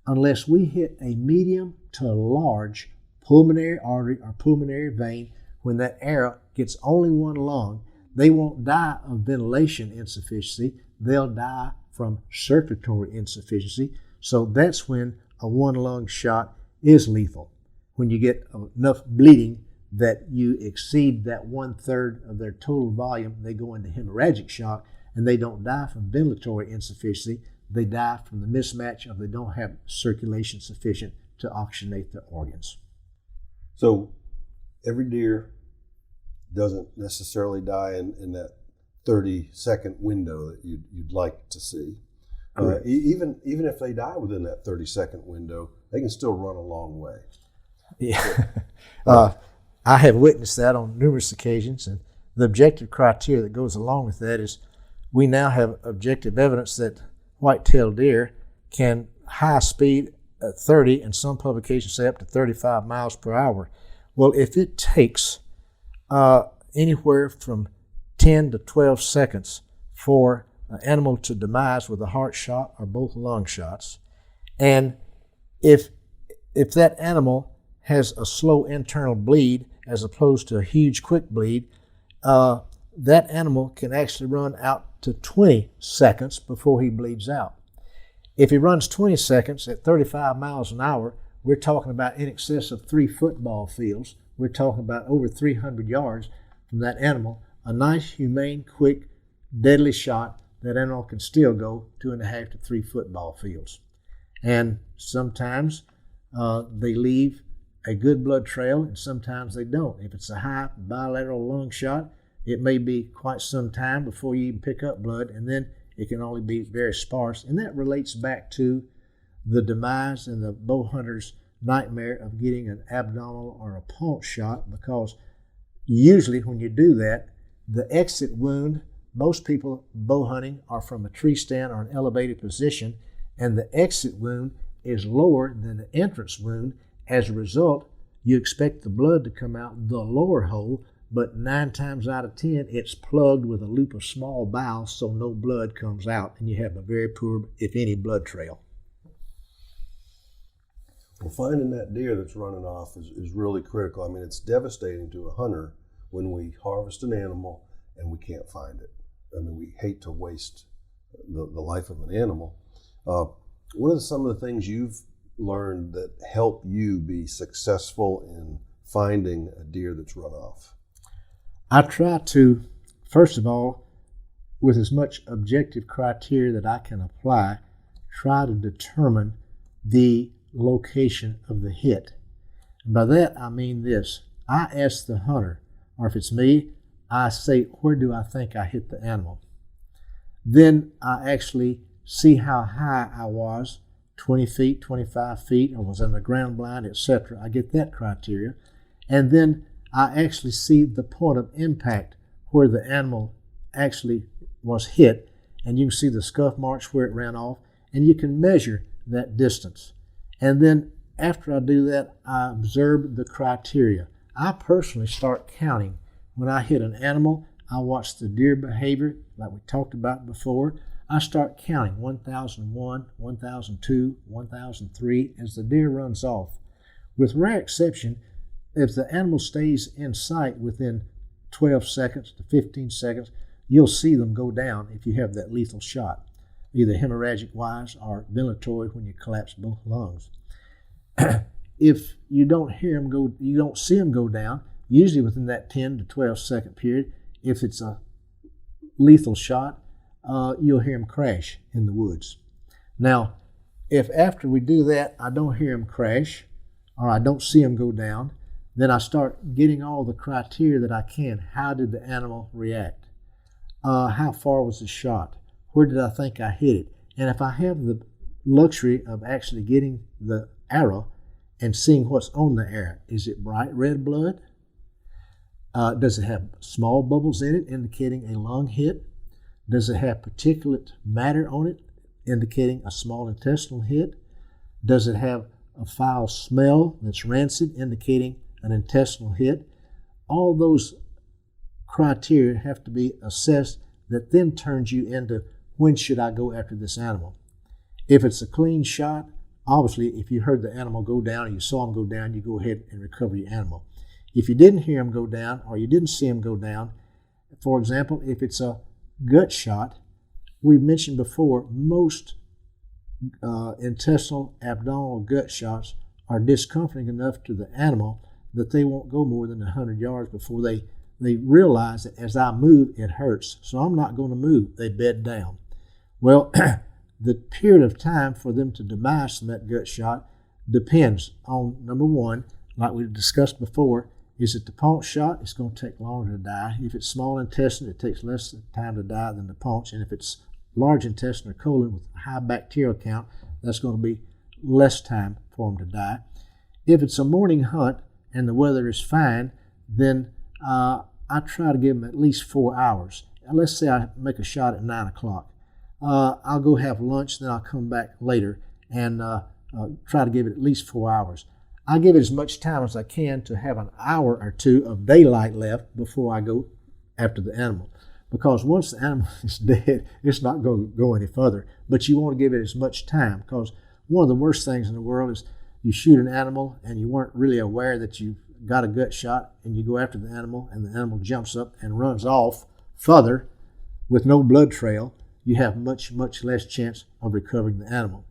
unless we hit a medium to large pulmonary artery or pulmonary vein, when that arrow gets only one lung, they won't die of ventilation insufficiency. They'll die from circulatory insufficiency. So that's when a one lung shot is lethal. When you get enough bleeding that you exceed that 1/3 of their total volume, they go into hemorrhagic shock, and they don't die from ventilatory insufficiency. They die from the mismatch of they don't have circulation sufficient to oxygenate their organs. So every deer doesn't necessarily die in that 30-second window that you'd like to see. Even if they die within that 30-second window, they can still run a long way. Yeah. I have witnessed that on numerous occasions, and the objective criteria that goes along with that is we now have objective evidence that white-tailed deer can high speed at 30, and some publications say up to 35 miles per hour. Well, if it takes anywhere from 10 to 12 seconds for an animal to demise with a heart shot or both lung shots, and if that animal has a slow internal bleed as opposed to a huge quick bleed, that animal can actually run out to 20 seconds before he bleeds out. If he runs 20 seconds at 35 miles an hour, we're talking about in excess of 3 football fields. We're talking about over 300 yards from that animal. A nice, humane, quick, deadly shot, that animal can still go 2.5 to 3 football fields. And sometimes they leave a good blood trail, and sometimes they don't. If it's a high bilateral lung shot, it may be quite some time before you even pick up blood, and then it can only be very sparse. And that relates back to the demise and the bow hunter's nightmare of getting an abdominal or a paunch shot, because usually when you do that, the exit wound, most people bow hunting are from a tree stand or an elevated position, and the exit wound is lower than the entrance wound. As a result, you expect the blood to come out the lower hole, but 9 times out of 10, it's plugged with a loop of small bowels, so no blood comes out, and you have a very poor, if any, blood trail. Well, finding that deer that's running off is really critical. I mean, it's devastating to a hunter when we harvest an animal and we can't find it. I mean, we hate to waste the life of an animal. What are some of the things you've learned that help you be successful in finding a deer that's run off? I try to, first of all, with as much objective criteria that I can apply, try to determine the location of the hit. And by that I mean this. I ask the hunter, or if it's me, I say, where do I think I hit the animal? Then I actually see how high I was, 20 feet, 25 feet, or was on the ground blind, etc. I get that criteria. And then I actually see the point of impact where the animal actually was hit, and you can see the scuff marks where it ran off, and you can measure that distance. And then after I do that, I observe the criteria. I personally start counting. When I hit an animal, I watch the deer behavior, like we talked about before. I start counting 1001, 1002, 1003 as the deer runs off. With rare exception, if the animal stays in sight within 12 seconds to 15 seconds, you'll see them go down if you have that lethal shot, either hemorrhagic wise or villatory when you collapse both lungs. If you don't hear them go, you don't see them go down, usually within that 10 to 12 second period. If it's a lethal shot, you'll hear them crash in the woods. Now, if after we do that, I don't hear them crash or I don't see them go down, then I start getting all the criteria that I can. How did the animal react? How far was the shot? Where did I think I hit it? And if I have the luxury of actually getting the arrow and seeing what's on the arrow, is it bright red blood? Does it have small bubbles in it indicating a lung hit? Does it have particulate matter on it indicating a small intestinal hit? Does it have a foul smell that's rancid indicating an intestinal hit? All those criteria have to be assessed that then turns you into when should I go after this animal. If it's a clean shot, obviously if you heard the animal go down or you saw him go down, you go ahead and recover your animal. If you didn't hear him go down or you didn't see him go down, for example, if it's a gut shot, we've mentioned before, most intestinal, abdominal gut shots are discomforting enough to the animal that they won't go more than 100 yards before they realize that as I move, it hurts. So I'm not going to move. They bed down. Well, the period of time for them to demise from that gut shot depends on, number one, like we discussed before, is it the paunch shot? It's going to take longer to die. If it's small intestine, it takes less time to die than the paunch. And if it's large intestine or colon with a high bacterial count, that's going to be less time for them to die. If it's a morning hunt and the weather is fine, then I try to give them at least 4 hours. Let's say I make a shot at 9 o'clock. I'll go have lunch, then I'll come back later and try to give it at least 4 hours. I give it as much time as I can to have an hour or two of daylight left before I go after the animal. Because once the animal is dead, it's not going to go any further. But you want to give it as much time, because one of the worst things in the world is you shoot an animal and you weren't really aware that you got a gut shot, and you go after the animal and the animal jumps up and runs off further with no blood trail. You have much, much less chance of recovering the animal.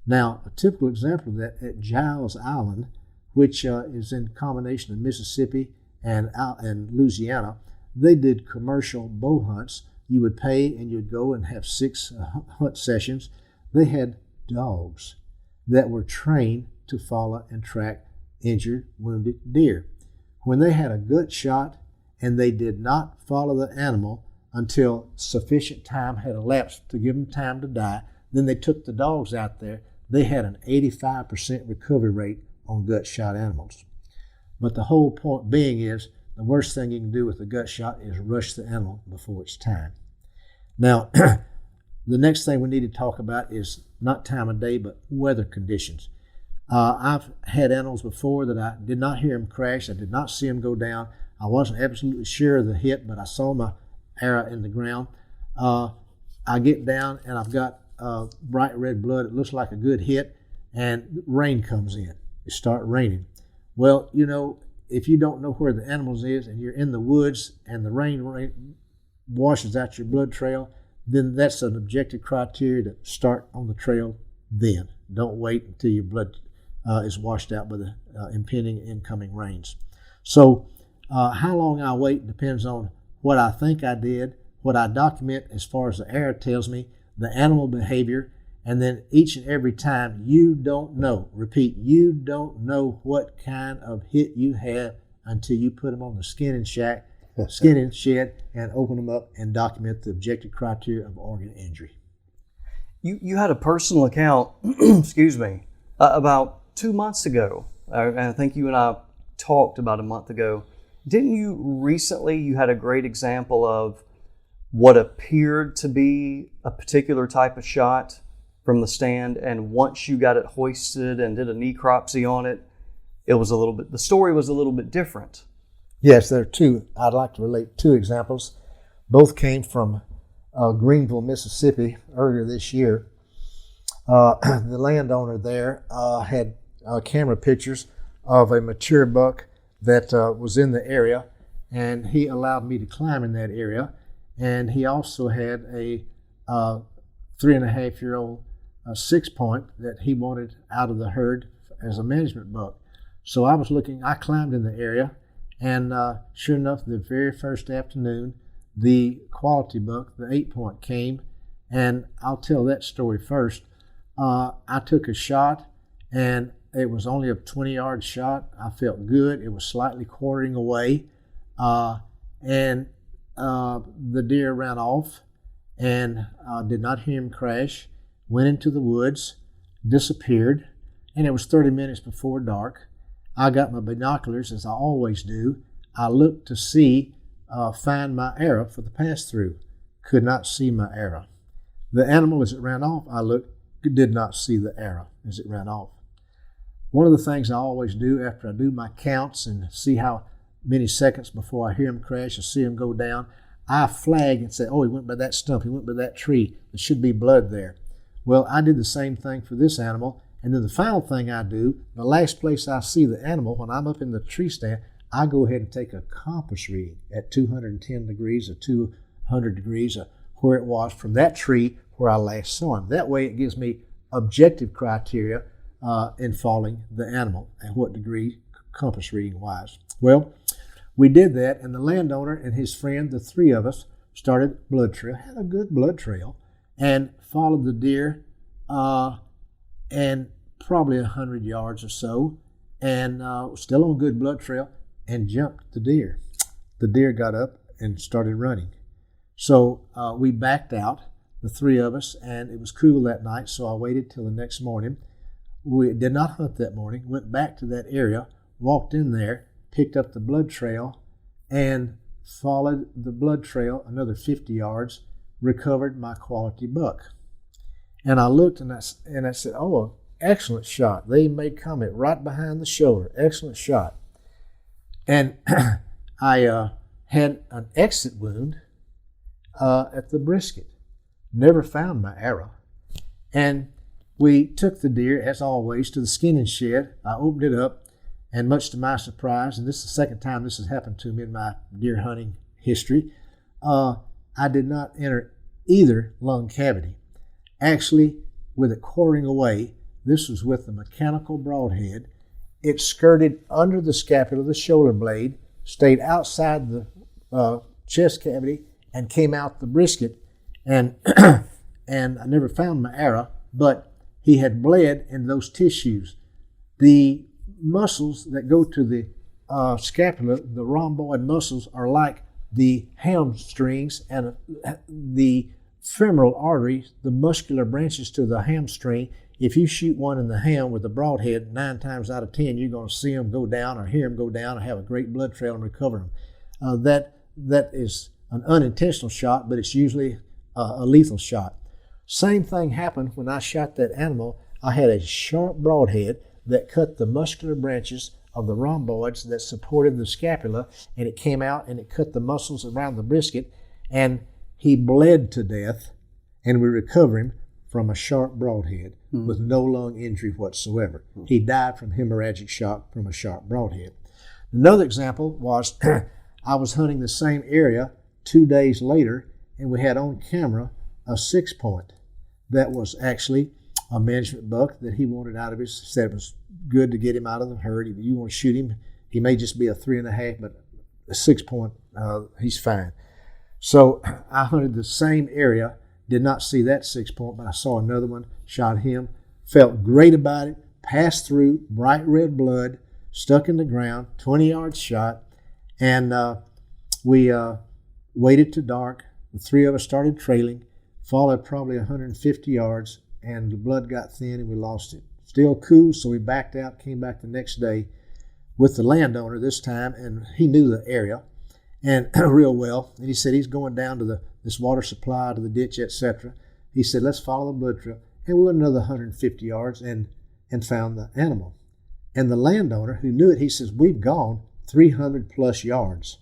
Now, a typical example of that at Giles Island, which is in combination of Mississippi and Louisiana, they did commercial bow hunts. You would pay and you'd go and have 6 hunt sessions. They had dogs that were trained to follow and track injured, wounded deer. When they had a gut shot and they did not follow the animal until sufficient time had elapsed to give them time to die, then they took the dogs out there. They had an 85% recovery rate on gut shot animals. But the whole point being is, the worst thing you can do with a gut shot is rush the animal before it's time. Now, the next thing we need to talk about is not time of day, but weather conditions. I've had animals before that I did not hear them crash. I did not see them go down. I wasn't absolutely sure of the hit, but I saw my arrow in the ground. I get down and I've got bright red blood. It looks like a good hit, and rain comes in. It starts raining. Well, you know, if you don't know where the animals is and you're in the woods and the rain washes out your blood trail, then that's an objective criteria to start on the trail then. Don't wait until your blood is washed out by the impending incoming rains. So how long I wait depends on what I think I did, what I document as far as the error tells me, the animal behavior, and then each and every time you don't know, repeat, you don't know what kind of hit you have until you put them on the skin and shed and open them up and document the objective criteria of organ injury. You had a personal account, excuse me, about 2 months ago. And I think you and I talked about a month ago. Didn't you recently, you had a great example of what appeared to be a particular type of shot from the stand, and once you got it hoisted and did a necropsy on it, the story was a little bit different. Yes, there are two. I'd like to relate two examples. Both came from Greenville, Mississippi earlier this year. The landowner there had camera pictures of a mature buck that was in the area, and he allowed me to climb in that area. And he also had a 3.5-year-old 6-point that he wanted out of the herd as a management buck. So I climbed in the area, and sure enough, the very first afternoon, the quality buck, the 8-point, came, and I'll tell that story first. I took a shot, and it was only a 20-yard shot. I felt good. It was slightly quartering away, and the deer ran off, and did not hear him crash, went into the woods, disappeared, and it was 30 minutes before dark. I got my binoculars, as I always do. I looked to find my arrow for the pass-through. Could not see my arrow. The animal, as it ran off, I looked, did not see the arrow as it ran off. One of the things I always do after I do my counts and see how many seconds before I hear him crash or see him go down, I flag and say, oh, he went by that stump, he went by that tree. There should be blood there. Well, I did the same thing for this animal. And then the final thing I do, the last place I see the animal, when I'm up in the tree stand, I go ahead and take a compass reading at 210 degrees or 200 degrees of where it was from that tree where I last saw him. That way it gives me objective criteria in following the animal and what degree compass reading wise. Well, we did that, and the landowner and his friend, the three of us, started blood trail, had a good blood trail, and followed the deer and probably 100 yards or so, and still on good blood trail, and jumped the deer. The deer got up and started running. So we backed out, the three of us, and it was cool that night, so I waited till the next morning. We did not hunt that morning, went back to that area, walked in there, picked up the blood trail, and followed the blood trail another 50 yards, recovered my quality buck. And I looked and I said, oh, excellent shot. They made comment right behind the shoulder, excellent shot. And I had an exit wound at the brisket. Never found my arrow. And we took the deer, as always, to the skinning shed. I opened it up, and much to my surprise, and this is the second time this has happened to me in my deer hunting history, I did not enter either lung cavity. Actually, with it quartering away, this was with a mechanical broadhead. It skirted under the scapula, the shoulder blade, stayed outside the chest cavity, and came out the brisket. And and I never found my arrow, but he had bled in those tissues. The muscles that go to the scapula, the rhomboid muscles, are like the hamstrings, and the femoral artery, the muscular branches to the hamstring. If you shoot one in the ham with a broadhead, 9 times out of 10, you're going to see them go down or hear them go down or have a great blood trail and recover them. That is an unintentional shot, but it's usually a lethal shot. Same thing happened when I shot that animal. I had a sharp broadhead that cut the muscular branches of the rhomboids that supported the scapula, and it came out and it cut the muscles around the brisket, and he bled to death, and we recovered him from a sharp broadhead with no lung injury whatsoever. He died from hemorrhagic shock from a sharp broadhead. Another example was I was hunting the same area 2 days later, and we had on camera a 6-point that was actually a management buck that he wanted out of his. Said it was good to get him out of the herd. If you want to shoot him, he may just be a 3.5, but a 6 point, he's fine. So I hunted the same area, did not see that 6 point, but I saw another one, shot him, felt great about it, passed through, bright red blood, stuck in the ground, 20 yards shot, and we waited to dark. The three of us started trailing, followed probably 150 yards, and the blood got thin and we lost it. Still cool, so we backed out, came back the next day with the landowner this time, and he knew the area and real well. And he said he's going down to this water supply, to the ditch, etc. He said, let's follow the blood trail. And we went another 150 yards and found the animal. And the landowner who knew it, he says, we've gone 300 plus yards.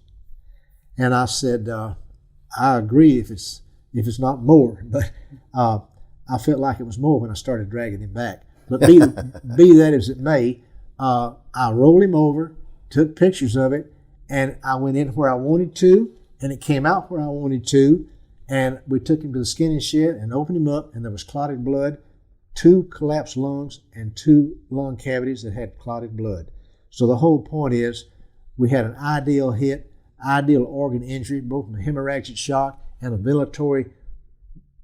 And I said, I agree if it's not more, but I felt like it was more when I started dragging him back. But be that as it may, I rolled him over, took pictures of it, and I went in where I wanted to, and it came out where I wanted to, and we took him to the skinning shed and opened him up, and there was clotted blood, 2 collapsed lungs, and 2 lung cavities that had clotted blood. So the whole point is we had an ideal hit, ideal organ injury, both from a hemorrhagic shock and a villatory,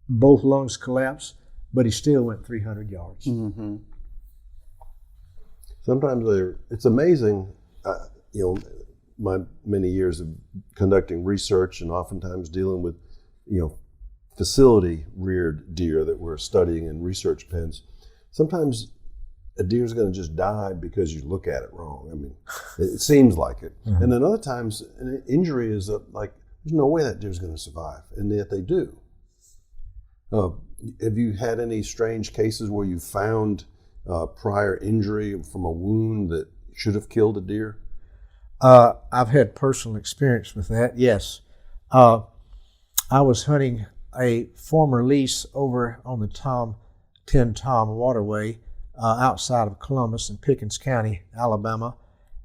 both lungs collapsed, but he still went 300 yards. Mm-hmm. Sometimes it's amazing, my many years of conducting research and oftentimes dealing with, facility reared deer that we're studying in research pens. Sometimes a deer is going to just die because you look at it wrong. I mean, it seems like it. Mm-hmm. And then other times an injury is like, there's no way that deer is going to survive. And yet they do. Have you had any strange cases where you found prior injury from a wound that should have killed a deer? I've had personal experience with that, yes. I was hunting a former lease over on the 10 Tom waterway outside of Columbus in Pickens County, Alabama.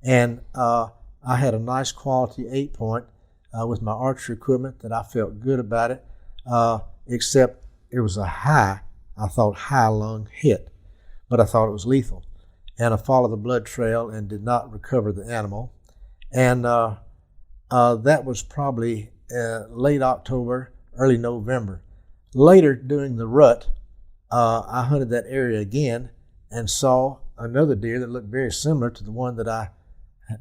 And I had a nice quality 8 point with my archery equipment that I felt good about it, except it was a high lung hit, but I thought it was lethal. And I followed the blood trail and did not recover the animal. And that was probably late October, early November. Later, during the rut, I hunted that area again and saw another deer that looked very similar to the one that I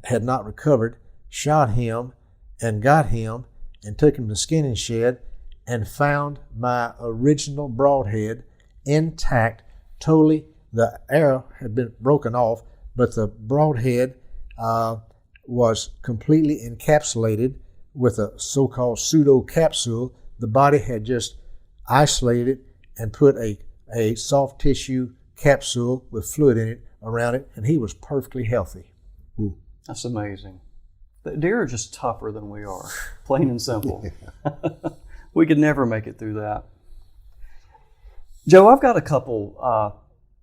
had not recovered, shot him and got him and took him to the skinning shed and found my original broadhead intact, totally. The arrow had been broken off, but the broadhead was completely encapsulated with a so-called pseudo capsule. The body had just isolated and put a soft tissue capsule with fluid in it around it, and he was perfectly healthy. That's amazing. The deer are just tougher than we are, plain and simple. We could never make it through that. Joe, I've got a couple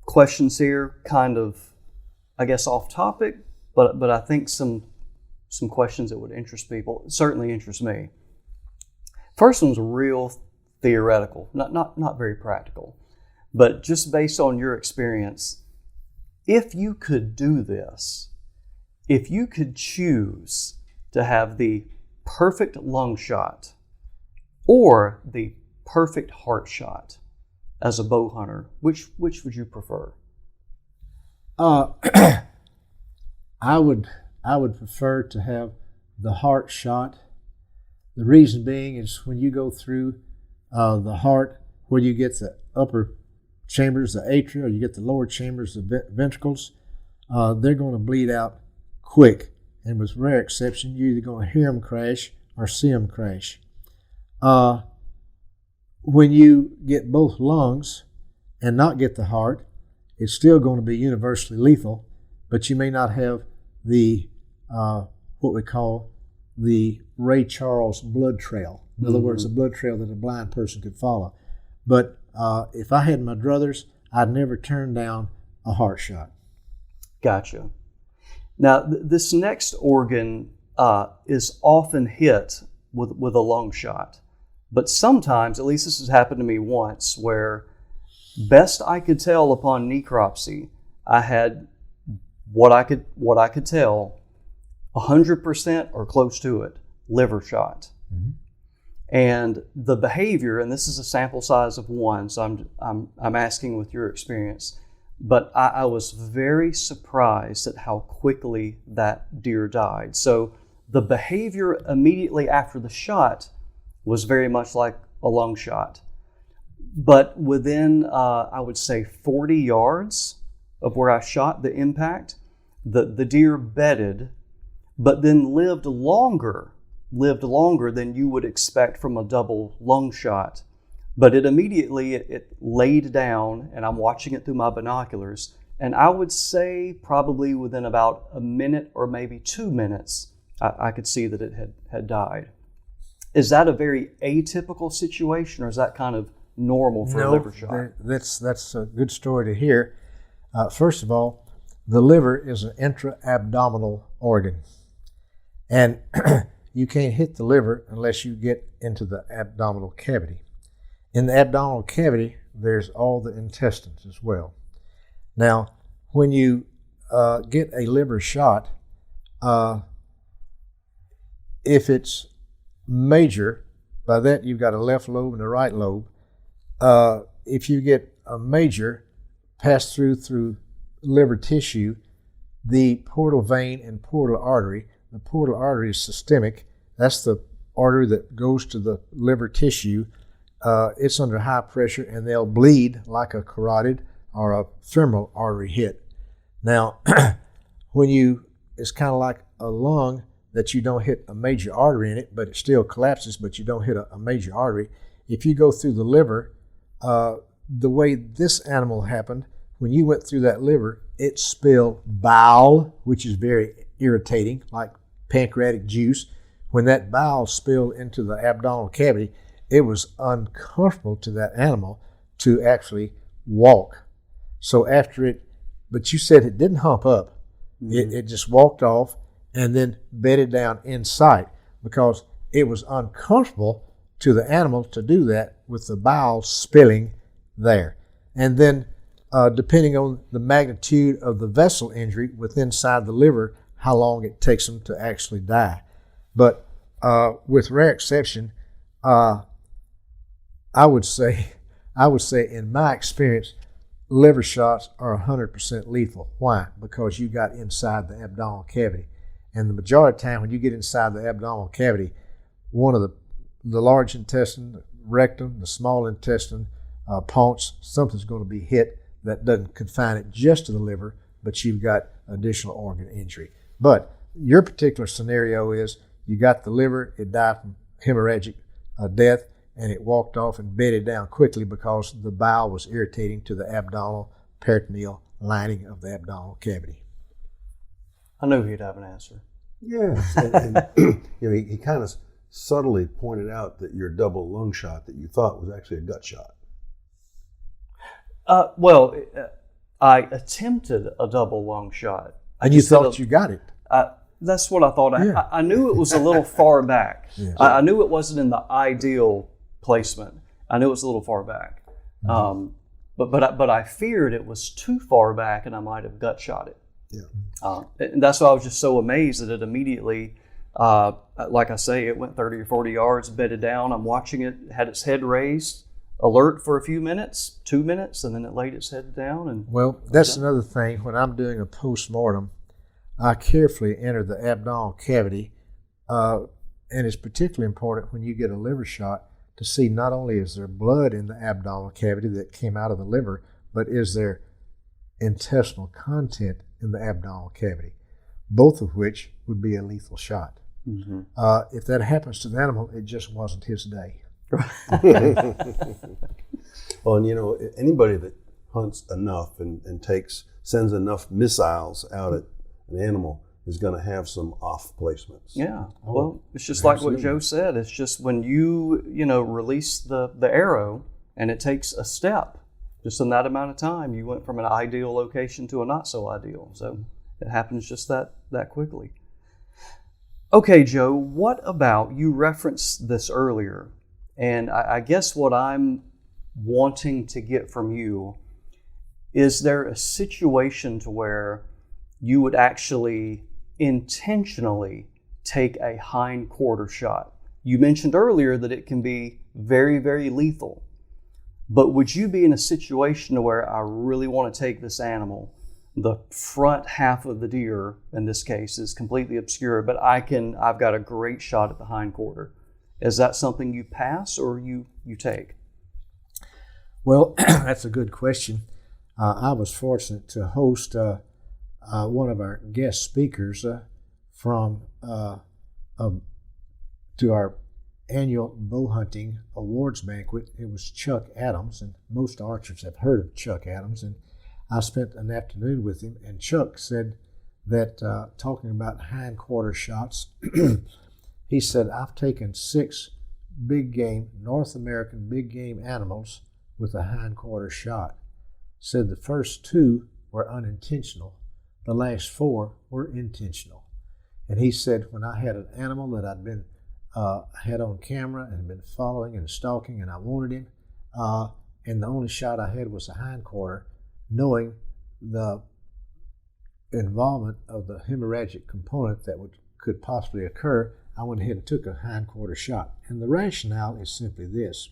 questions here, kind of, I guess, off topic, but I think some questions that would interest people. It certainly interests me. First one's real theoretical, not very practical, but just based on your experience, if you could do this, if you could choose to have the perfect lung shot or the perfect heart shot as a bow hunter, which would you prefer? I would prefer to have the heart shot. The reason being is when you go through the heart, where you get the upper chambers, the atria, or you get the lower chambers, the ventricles, they're going to bleed out quick. And with rare exception, you're either going to hear them crash or see them crash. When you get both lungs and not get the heart, it's still going to be universally lethal, but you may not have the what we call the Ray Charles blood trail. In other words, a blood trail that a blind person could follow. But if I had my druthers, I'd never turn down a heart shot. Gotcha. Now, this next organ is often hit with a lung shot. But sometimes, at least this has happened to me once, where Best I could tell upon necropsy, I had what I could tell, 100% or close to it, liver shot. Mm-hmm. And the behavior, and this is a sample size of one, so I'm asking with your experience, but I was very surprised at how quickly that deer died. So the behavior immediately after the shot was very much like a lung shot. But within, I would say, 40 yards of where I shot the impact, the deer bedded, but then lived longer than you would expect from a double lung shot. But it immediately, it laid down, and I'm watching it through my binoculars, and I would say probably within about a minute or maybe 2 minutes, I could see that it had died. Is that a very atypical situation, or is that kind of normal for a liver shot? That's a good story to hear. First of all, the liver is an intra-abdominal organ, and you can't hit the liver unless you get into the abdominal cavity. In the abdominal cavity, there's all the intestines as well. Now, when you get a liver shot, if it's major, by that you've got a left lobe and a right lobe. If you get a major pass through liver tissue, the portal vein and portal artery, the portal artery is systemic. That's the artery that goes to the liver tissue. It's under high pressure, and they'll bleed like a carotid or a femoral artery hit. Now, it's kind of like a lung that you don't hit a major artery in it, but it still collapses, but you don't hit a major artery. If you go through the liver, the way this animal happened, when you went through that liver, it spilled bile, which is very irritating, like pancreatic juice. When that bile spilled into the abdominal cavity, it was uncomfortable to that animal to actually walk. So but you said it didn't hump up. Mm-hmm. It just walked off and then bedded down in sight because it was uncomfortable to the animal to do that with the bile spilling there. And then depending on the magnitude of the vessel injury within inside the liver, how long it takes them to actually die. But with rare exception, I would say in my experience, liver shots are 100% lethal. Why? Because you got inside the abdominal cavity. And the majority of the time when you get inside the abdominal cavity, one of the large intestine, the rectum, the small intestine, paunch, something's going to be hit that doesn't confine it just to the liver, but you've got additional organ injury. But your particular scenario is you got the liver, it died from hemorrhagic death, and it walked off and bedded down quickly because the bile was irritating to the abdominal peritoneal lining of the abdominal cavity. I knew he'd have an answer. Yeah, and he kind of subtly pointed out that your double lung shot that you thought was actually a gut shot. I attempted a double lung shot. And you thought you got it. That's what I thought. Yeah. I knew it was a little far back. Yeah. I knew it wasn't in the ideal placement. I knew it was a little far back. Mm-hmm. But I feared it was too far back and I might have gut shot it. Yeah. And that's why I was just so amazed that it immediately, like I say, it went 30 or 40 yards, bedded down. I'm watching it, had its head raised, alert for a few minutes, 2 minutes, and then it laid its head down. Well, that's another thing. When I'm doing a post-mortem, I carefully enter the abdominal cavity, and it's particularly important when you get a liver shot to see not only is there blood in the abdominal cavity that came out of the liver, but is there intestinal content in the abdominal cavity, both of which would be a lethal shot. Mm-hmm. If that happens to the animal, it just wasn't his day. Well, and anybody that hunts enough and sends enough missiles out at an animal is going to have some off placements. Yeah. Well, it's just like what Joe said. It's just when you release the arrow and it takes a step, just in that amount of time, you went from an ideal location to a not so ideal. So it happens just that quickly. Okay, Joe, what about, you referenced this earlier, and I guess what I'm wanting to get from you, is there a situation to where you would actually intentionally take a hind quarter shot? You mentioned earlier that it can be very, very lethal. But would you be in a situation where I really want to take this animal, the front half of the deer in this case is completely obscure, but I've got a great shot at the hind quarter. Is that something you pass or you take? Well, that's a good question. I was fortunate to host one of our guest speakers to our annual bow hunting awards banquet. It was Chuck Adams, and most archers have heard of Chuck Adams, and I spent an afternoon with him, and Chuck said that, talking about hind quarter shots, he said, I've taken 6 big game, North American big game animals with a hind quarter shot. Said the first 2 were unintentional. The last 4 were intentional. And he said, when I had an animal that I'd been had on camera and been following and stalking, and I wanted him, and the only shot I had was a hind quarter, knowing the involvement of the hemorrhagic component that could possibly occur, I went ahead and took a hind quarter shot. And the rationale is simply this.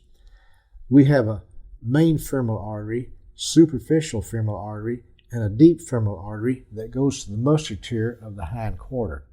We have a main femoral artery, superficial femoral artery, and a deep femoral artery that goes to the musculature of the hind quarter.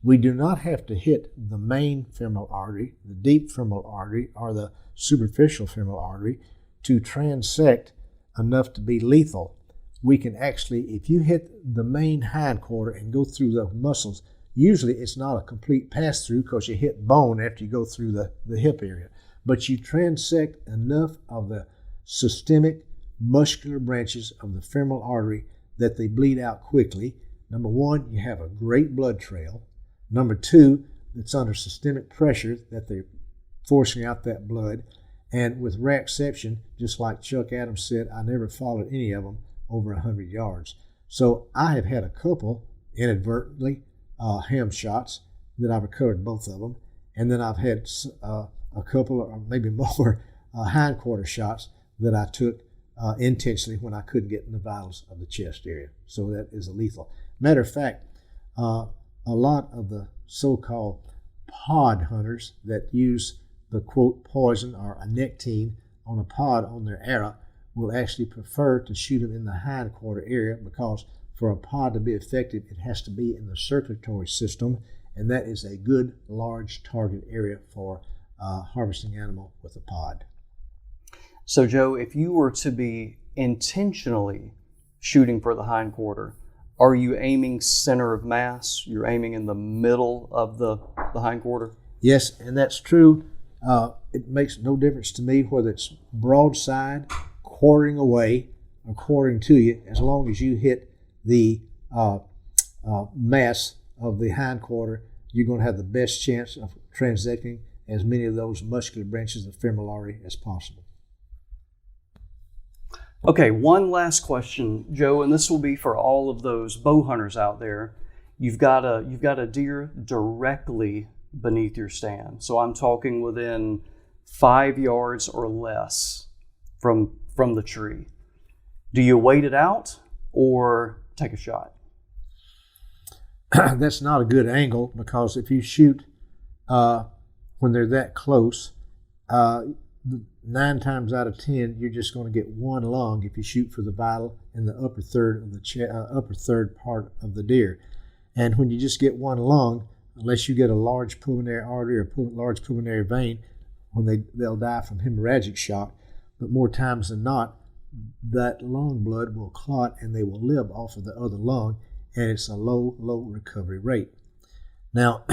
We do not have to hit the main femoral artery, the deep femoral artery, or the superficial femoral artery to transect enough to be lethal. We can actually, if you hit the main hind quarter and go through the muscles, usually it's not a complete pass-through because you hit bone after you go through the hip area, but you transect enough of the systemic muscular branches of the femoral artery that they bleed out quickly. Number 1, you have a great blood trail. Number 2, it's under systemic pressure that they're forcing out that blood. And with rare exception, just like Chuck Adams said, I never followed any of them over 100 yards. So I have had a couple, inadvertently, ham shots that I've recovered both of them. And then I've had a couple or maybe more hind quarter shots that I took intentionally when I couldn't get in the vitals of the chest area. So that is a lethal. Matter of fact, a lot of the so-called pod hunters that use the quote poison or a nectine on a pod on their arrow will actually prefer to shoot them in the hind quarter area, because for a pod to be effective, it has to be in the circulatory system, and that is a good large target area for harvesting animal with a pod. So Joe, if you were to be intentionally shooting for the hind quarter, are you aiming center of mass? You're aiming in the middle of the hind quarter? Yes, and that's true. It makes no difference to me whether it's broadside, quartering away, or quartering to you, as long as you hit the mass of the hind quarter, you're going to have the best chance of transecting as many of those muscular branches of the femoral artery as possible. Okay, one last question, Joe, and this will be for all of those bow hunters out there. You've got a deer directly beneath your stand. So I'm talking within 5 yards or less from the tree. Do you wait it out or take a shot? That's not a good angle, because if you shoot when they're that close, 9 times out of 10, you're just going to get one lung if you shoot for the vital in the upper third of the upper third part of the deer. And when you just get one lung, unless you get a large pulmonary artery or large pulmonary vein, they'll die from hemorrhagic shock. But more times than not, that lung blood will clot and they will live off of the other lung, and it's a low recovery rate. Now,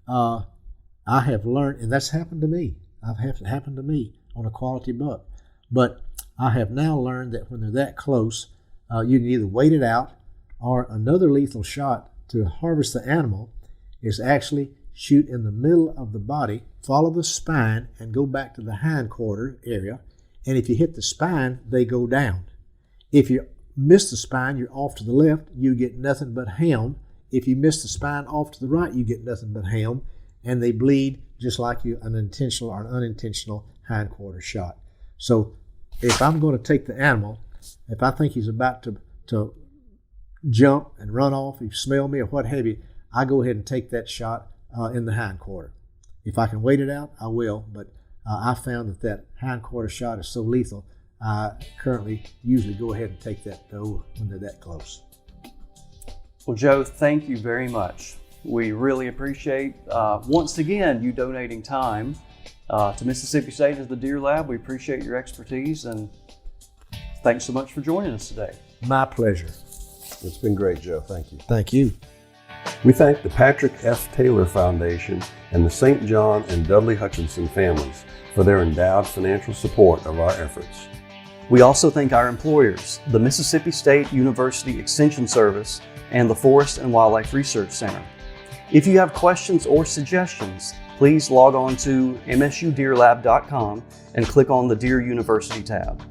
I have learned, and that's happened to me. It happened to me on a quality buck. But I have now learned that when they're that close, you can either wait it out, or another lethal shot to harvest the animal is actually shoot in the middle of the body, follow the spine, and go back to the hind quarter area. And if you hit the spine, they go down. If you miss the spine, you're off to the left, you get nothing but ham. If you miss the spine off to the right, you get nothing but ham. And they bleed just like an intentional or an unintentional hind quarter shot. So if I'm going to take the animal, if I think he's about to jump and run off, he smell me or what have you, I go ahead and take that shot in the hindquarter. If I can wait it out, I will, but I found that hindquarter shot is so lethal, I currently usually go ahead and take that doe when they're that close. Well, Joe, thank you very much. We really appreciate, once again, you donating time to Mississippi State as the Deer Lab. We appreciate your expertise, and thanks so much for joining us today. My pleasure. It's been great, Joe. Thank you. Thank you. We thank the Patrick F. Taylor Foundation and the St. John and Dudley Hutchinson families for their endowed financial support of our efforts. We also thank our employers, the Mississippi State University Extension Service and the Forest and Wildlife Research Center. If you have questions or suggestions, please log on to msudeerlab.com and click on the Deer University tab.